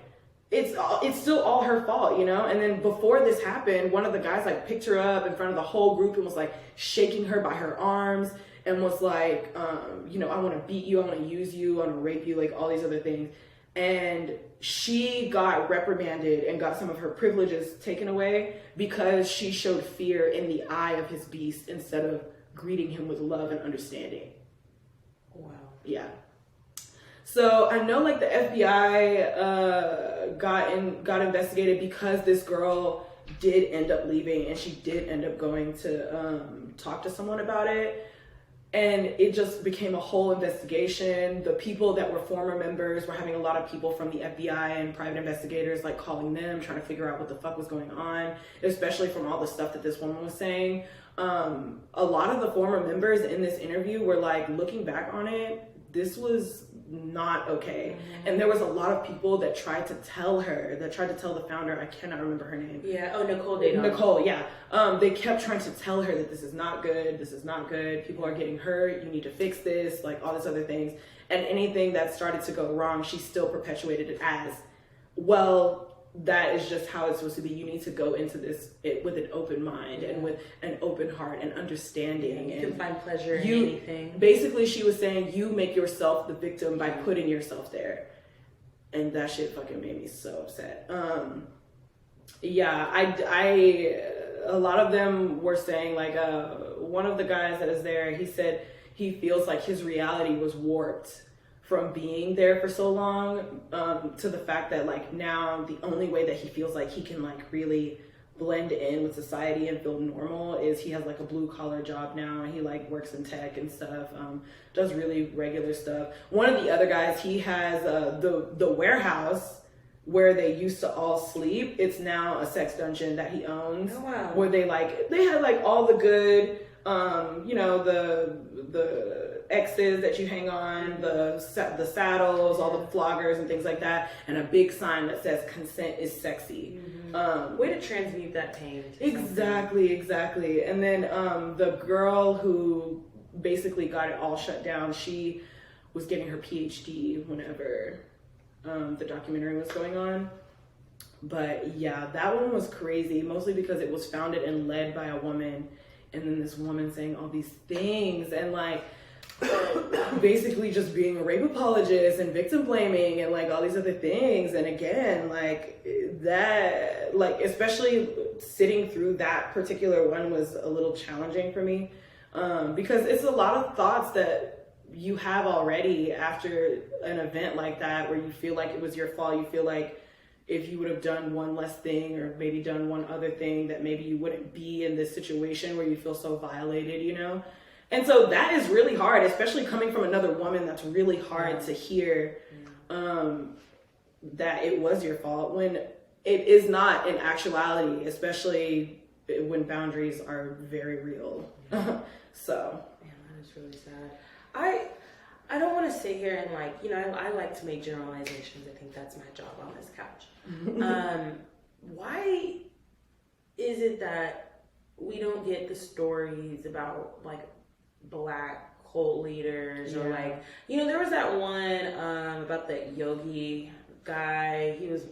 it's still all her fault, you know. And then before this happened, one of the guys like picked her up in front of the whole group and was like shaking her by her arms and was like, you know, I want to beat you, I want to use you, I want to rape you, like all these other things. And she got reprimanded and got some of her privileges taken away because she showed fear in the eye of his beast instead of greeting him with love and understanding. Wow. Yeah. So I know like the FBI got investigated because this girl did end up leaving, and she did end up going to talk to someone about it. And it just became a whole investigation. The people that were former members were having a lot of people from the FBI and private investigators like calling them, trying to figure out what the fuck was going on, especially from all the stuff that this woman was saying. A lot of the former members in this interview were like, looking back on it, this was not okay. Mm-hmm. And there was a lot of people that tried to tell the founder, I cannot remember her name. Yeah, oh, Nicole Dayton. Nicole, yeah. They kept trying to tell her that this is not good, people are getting hurt, you need to fix this, like all these other things. And anything that started to go wrong, she still perpetuated it as, well, that is just how it's supposed to be. You need to go into this with an open mind and with an open heart and understanding. You can find pleasure in anything. Basically, she was saying you make yourself the victim by putting yourself there. And that shit fucking made me so upset. A lot of them were saying, like, one of the guys that is there, he said he feels like his reality was warped from being there for so long, to the fact that like now the only way that he feels like he can like really blend in with society and feel normal is he has like a blue collar job now. He like works in tech and stuff, does really regular stuff. One of the other guys, he has the warehouse where they used to all sleep. It's now a sex dungeon that he owns. Oh, wow. Where they had like all the good, you know, the X's that you hang on, the saddles, all the floggers and things like that, and a big sign that says consent is sexy. Mm-hmm. Way to transmute that pain. Exactly. And then the girl who basically got it all shut down, she was getting her PhD whenever the documentary was going on. But yeah, that one was crazy, mostly because it was founded and led by a woman, and then this woman saying all these things and like basically just being a rape apologist and victim blaming and like all these other things. And again, like that, like especially sitting through that particular one was a little challenging for me, because it's a lot of thoughts that you have already after an event like that, where you feel like it was your fault. You feel like if you would have done one less thing or maybe done one other thing, that maybe you wouldn't be in this situation where you feel so violated, you know? And so that is really hard, especially coming from another woman. That's really hard to hear, that it was your fault when it is not in actuality, especially when boundaries are very real. So. Man, that is really sad. I don't want to sit here and like, you know, I like to make generalizations. I think that's my job on this couch. Why is it that we don't get the stories about like Black cult leaders or like, you know, there was that one about the yogi guy. He was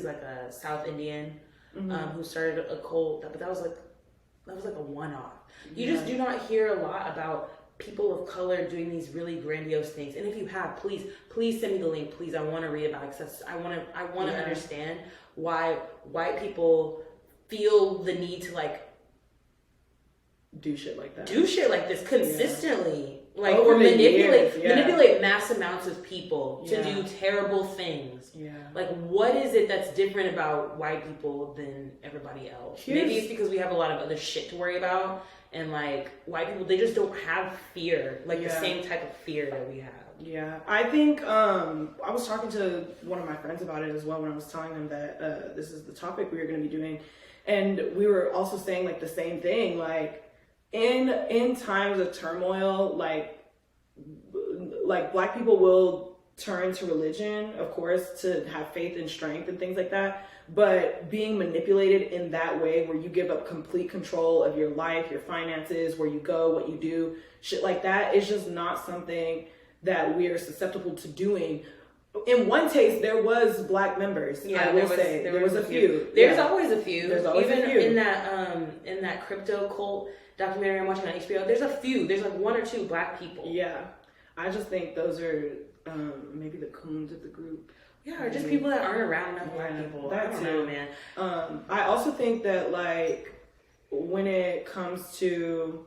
like a South Indian who started a cult, but that was like a one-off. You just do not hear a lot about people of color doing these really grandiose things. And if you have, please send me the link. Please, I want to read about it because I want to understand why white people feel the need to like do shit like this consistently. Like, Over or the years, manipulate mass amounts of people to do terrible things. Yeah. Like, what is it that's different about white people than everybody else? Maybe it's because we have a lot of other shit to worry about, and like white people, they just don't have fear, like the same type of fear that we have. Yeah, I think I was talking to one of my friends about it as well when I was telling them that this is the topic we were going to be doing, and we were also saying like the same thing, like. In times of turmoil, like Black people will turn to religion, of course, to have faith and strength and things like that. But being manipulated in that way, where you give up complete control of your life, your finances, where you go, what you do, shit like that, is just not something that we are susceptible to doing. In one taste, there was Black members. Yeah, I will say there was a few. There's always a few. There's always even a few. in that crypto cult documentary I'm watching on HBO. There's a few. There's like one or two Black people. Yeah, I just think those are maybe the coons of the group. Yeah, or just people that aren't around enough Black people. That I don't too. know, man. I also think that like when it comes to,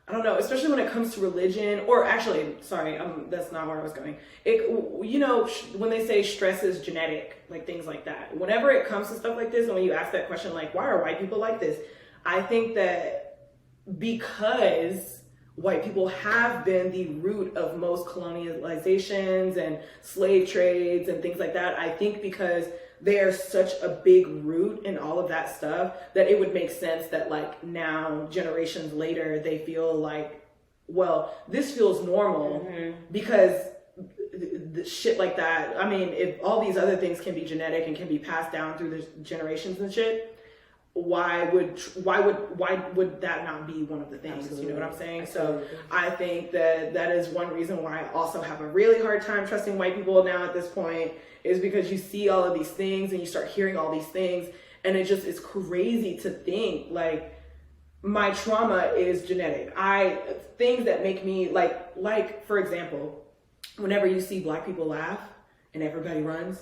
I don't know, especially when it comes to religion, or actually, sorry, that's not where I was going. When they say stress is genetic, like things like that. Whenever it comes to stuff like this, and when you ask that question, like, why are white people like this? I think that because white people have been the root of most colonializations and slave trades and things like that, I think because they are such a big root in all of that stuff, that it would make sense that like now, generations later, they feel like, well, this feels normal because the shit like that. I mean, if all these other things can be genetic and can be passed down through the generations and shit, why would that not be one of the things? Absolutely. You know what I'm saying? Absolutely. So I think that is one reason why I also have a really hard time trusting white people now at this point, is because you see all of these things and you start hearing all these things, and it just is crazy to think like my trauma is genetic. Things that make me like for example, whenever you see Black people laugh and everybody runs,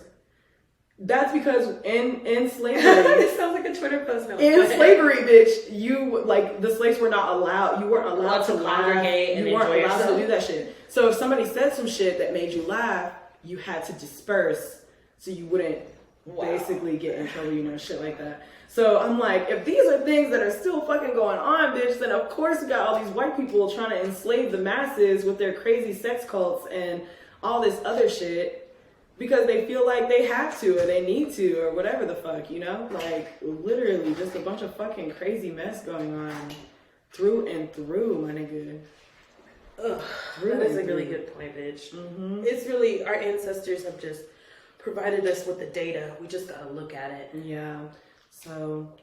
that's because in slavery, this sounds like a Twitter post. No, in slavery, bitch, the slaves were not allowed. You weren't allowed to congregate, and you weren't allowed yourself to do that shit. So if somebody said some shit that made you laugh, you had to disperse so you wouldn't basically get in trouble, shit like that. So I'm like, if these are things that are still fucking going on, bitch, then of course you got all these white people trying to enslave the masses with their crazy sex cults and all this other shit. Because they feel like they have to, or they need to, or whatever the fuck, Like, literally, just a bunch of fucking crazy mess going on through and through, my nigga. Ugh, that is a really good point, bitch. Mm-hmm. It's really, our ancestors have just provided us with the data. We just gotta look at it. Yeah. So,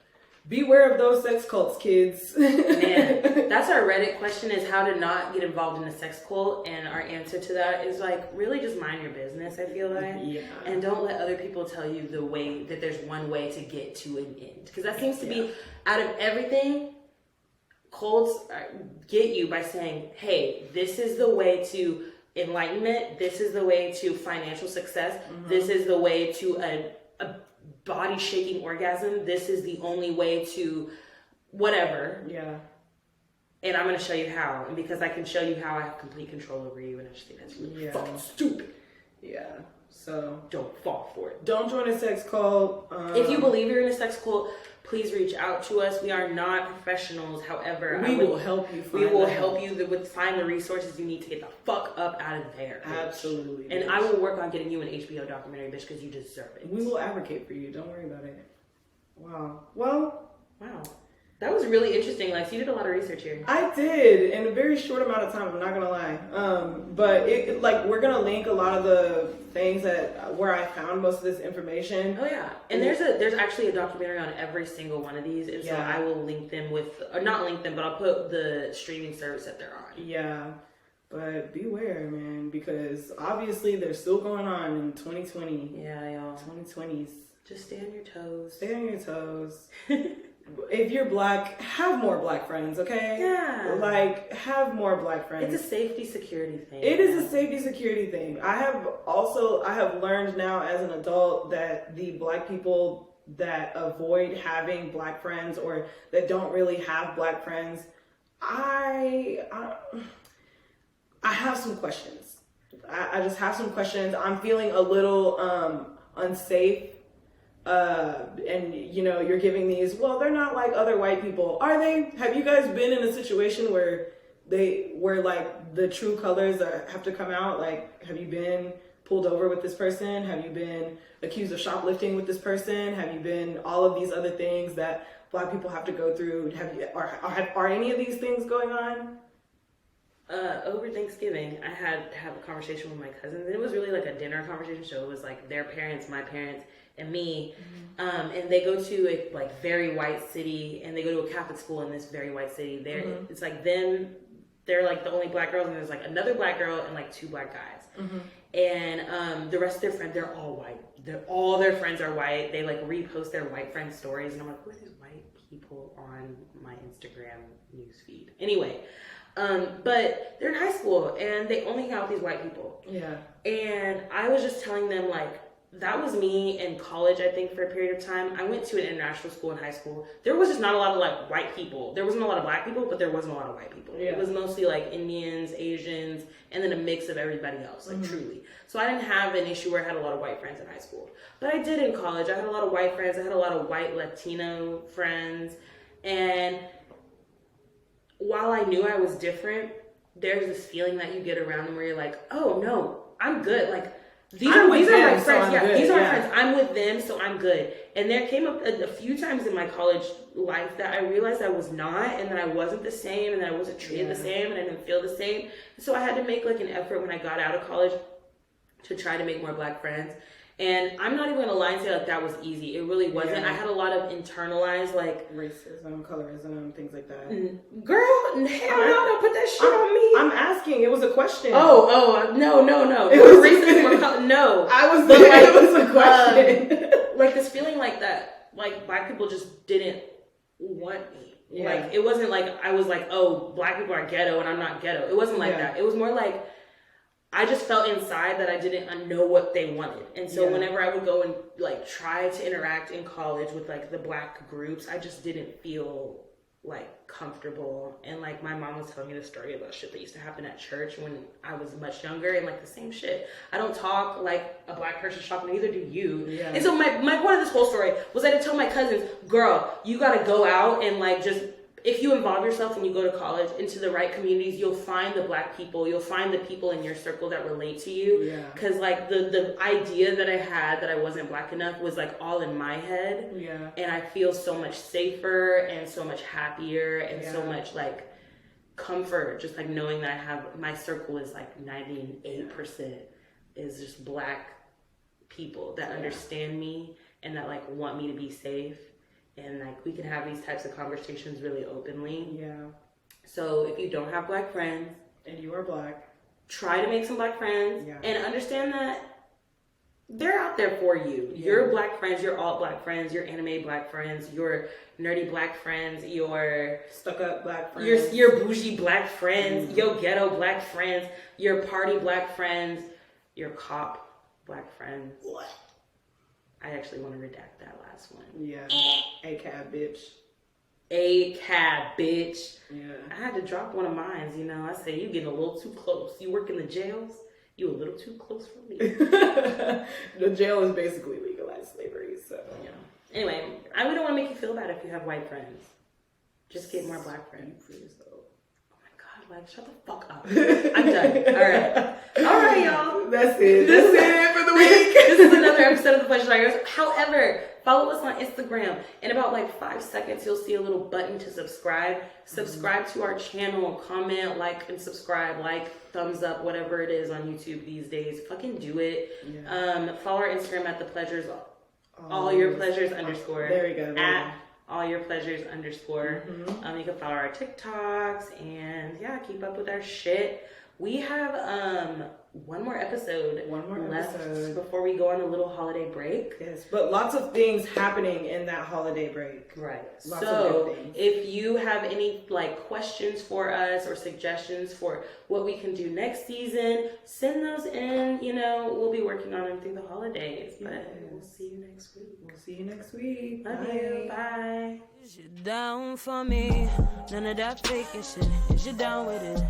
beware of those sex cults, kids. Man, that's our Reddit question, is how to not get involved in a sex cult. And our answer to that is like, really just mind your business, I feel like. Yeah. And don't let other people tell you the way that there's one way to get to an end. Because that seems to be, out of everything, cults get you by saying, hey, this is the way to enlightenment. This is the way to financial success. Mm-hmm. This is the way to a body shaking orgasm. This is the only way to whatever. Yeah. And I'm going to show you how. And because I can show you how, I have complete control over you. And I just think that's really fucking stupid. Yeah. So don't fall for it. Don't join a sex cult. If you believe you're in a sex cult, please reach out to us. We are not professionals. However, we will help you. Help you find the resources you need to get the fuck up out of there. Bitch. Absolutely. And bitch. I will work on getting you an HBO documentary, bitch, because you deserve it. We will advocate for you. Don't worry about it. Wow. Well. Wow. That was really interesting, Lex. You did a lot of research here. I did, in a very short amount of time. I'm not gonna lie. But we're gonna link a lot of the things where I found most of this information. Oh yeah, and there's actually a documentary on every single one of these, and so I will link them but I'll put the streaming service that they're on. Yeah. But beware, man, because obviously they're still going on in 2020. Yeah, y'all. 2020s. Just stay on your toes. Stay on your toes. If you're black, have more black friends, okay? Yeah. Like, have more black friends. It's a safety security thing. It is a safety security thing. I have learned now as an adult that the black people that avoid having black friends or that don't really have black friends, I have some questions. I just have some questions. I'm feeling a little unsafe. And you know, you're giving these, well, they're not like other white people. Are they? Have you guys been in a situation where like the true colors have to come out? Like, have you been pulled over with this person? Have you been accused of shoplifting with this person? Have you been all of these other things that black people have to go through? Are any of these things going on? Over Thanksgiving, I had to have a conversation with my cousins, and it was really like a dinner conversation. So it was like their parents, my parents, and me, and they go to a like very white city, and they go to a Catholic school in this very white city. It's like them, they're like the only black girls, and there's like another black girl and like two black guys, and the rest of their friends, they're all white. All their friends are white. They like repost their white friend stories, and I'm like, who are these white people on my Instagram newsfeed? Anyway. But they're in high school and they only hang out with these white people. Yeah. And I was just telling them, like, that was me in college, I think, for a period of time. I went to an international school in high school. There was just not a lot of, like, white people. There wasn't a lot of black people, but there wasn't a lot of white people. Yeah. It was mostly, like, Indians, Asians, and then a mix of everybody else, like, truly. So I didn't have an issue where I had a lot of white friends in high school. But I did in college. I had a lot of white friends. I had a lot of white Latino friends. And while I knew I was different, there's this feeling that you get around them where you're like, oh, no, I'm good. Like, these are my friends. Yeah, these are my friends. I'm with them, so I'm good. And there came up a few times in my college life that I realized I was not, and that I wasn't the same, and that I wasn't treated the same, and I didn't feel the same. So I had to make, like, an effort when I got out of college to try to make more black friends. And I'm not even going to lie and say, like, that was easy. It really wasn't. Yeah. I had a lot of internalized, like... racism, colorism, things like that. Girl, hell no, don't put that shit on me. I'm asking. It was a question. No. It was racism or color. No. I was thinking like, it was a question. Like, this feeling like that, like, black people just didn't want me. Yeah. Like, it wasn't like, I was like, oh, black people are ghetto and I'm not ghetto. It wasn't like that. It was more like... I just felt inside that I didn't know what they wanted. And so whenever I would go and like try to interact in college with like the black groups, I just didn't feel like comfortable. And like my mom was telling me the story about shit that used to happen at church when I was much younger, and like the same shit. I don't talk like a black person talking, neither do you. Yeah. And so my point of this whole story was that I tell my cousins, girl, you gotta go out and like just... If you involve yourself and you go to college into the right communities, you'll find the black people. You'll find the people in your circle that relate to you. Yeah. Because like the idea that I had that I wasn't black enough was like all in my head. Yeah. And I feel so much safer and so much happier and so much like comfort just like knowing that I have my circle is like 98% is just black people that understand me and that like want me to be safe. And like we can have these types of conversations really openly. Yeah. So if you don't have black friends and you are black, try to make some black friends and understand that they're out there for you. Yeah. Your black friends, your alt black friends, your anime black friends, your nerdy black friends, your stuck up black friends, your bougie black friends, your ghetto black friends, your party black friends, your cop black friends. What? I actually want to redact that last one. Yeah. A-cab bitch. A-cab bitch. Yeah. I had to drop one of mine, you know. I say, you getting a little too close. You work in the jails, you a little too close for me. The jail is basically legalized slavery, so. Yeah. Anyway, I wouldn't want to make you feel bad if you have white friends. Just get more black friends. For yourself. Like, shut the fuck up. I'm done. All right, y'all. That's it. That's it for the week. This is another episode of The Pleasure Diaries. However, follow us on Instagram. In about like 5 seconds, you'll see a little button to subscribe. Subscribe to our channel. Comment, like, and subscribe. Like, thumbs up, whatever it is on YouTube these days. Fucking do it. Yeah. Follow our Instagram at The Pleasures. All your pleasures underscore. There we go. At all your pleasures underscore. You can follow our TikToks and keep up with our shit. We have one more episode left before we go on a little holiday break. Yes, but lots of things happening in that holiday break. Right. Lots so of good things. If you have any questions for us or suggestions for what we can do next season, send those in. We'll be working on them through the holidays. But we'll see you next week. We'll see you next week. Love Bye. you. Bye. Is you down for me? None of that faking shit. Is you down with it?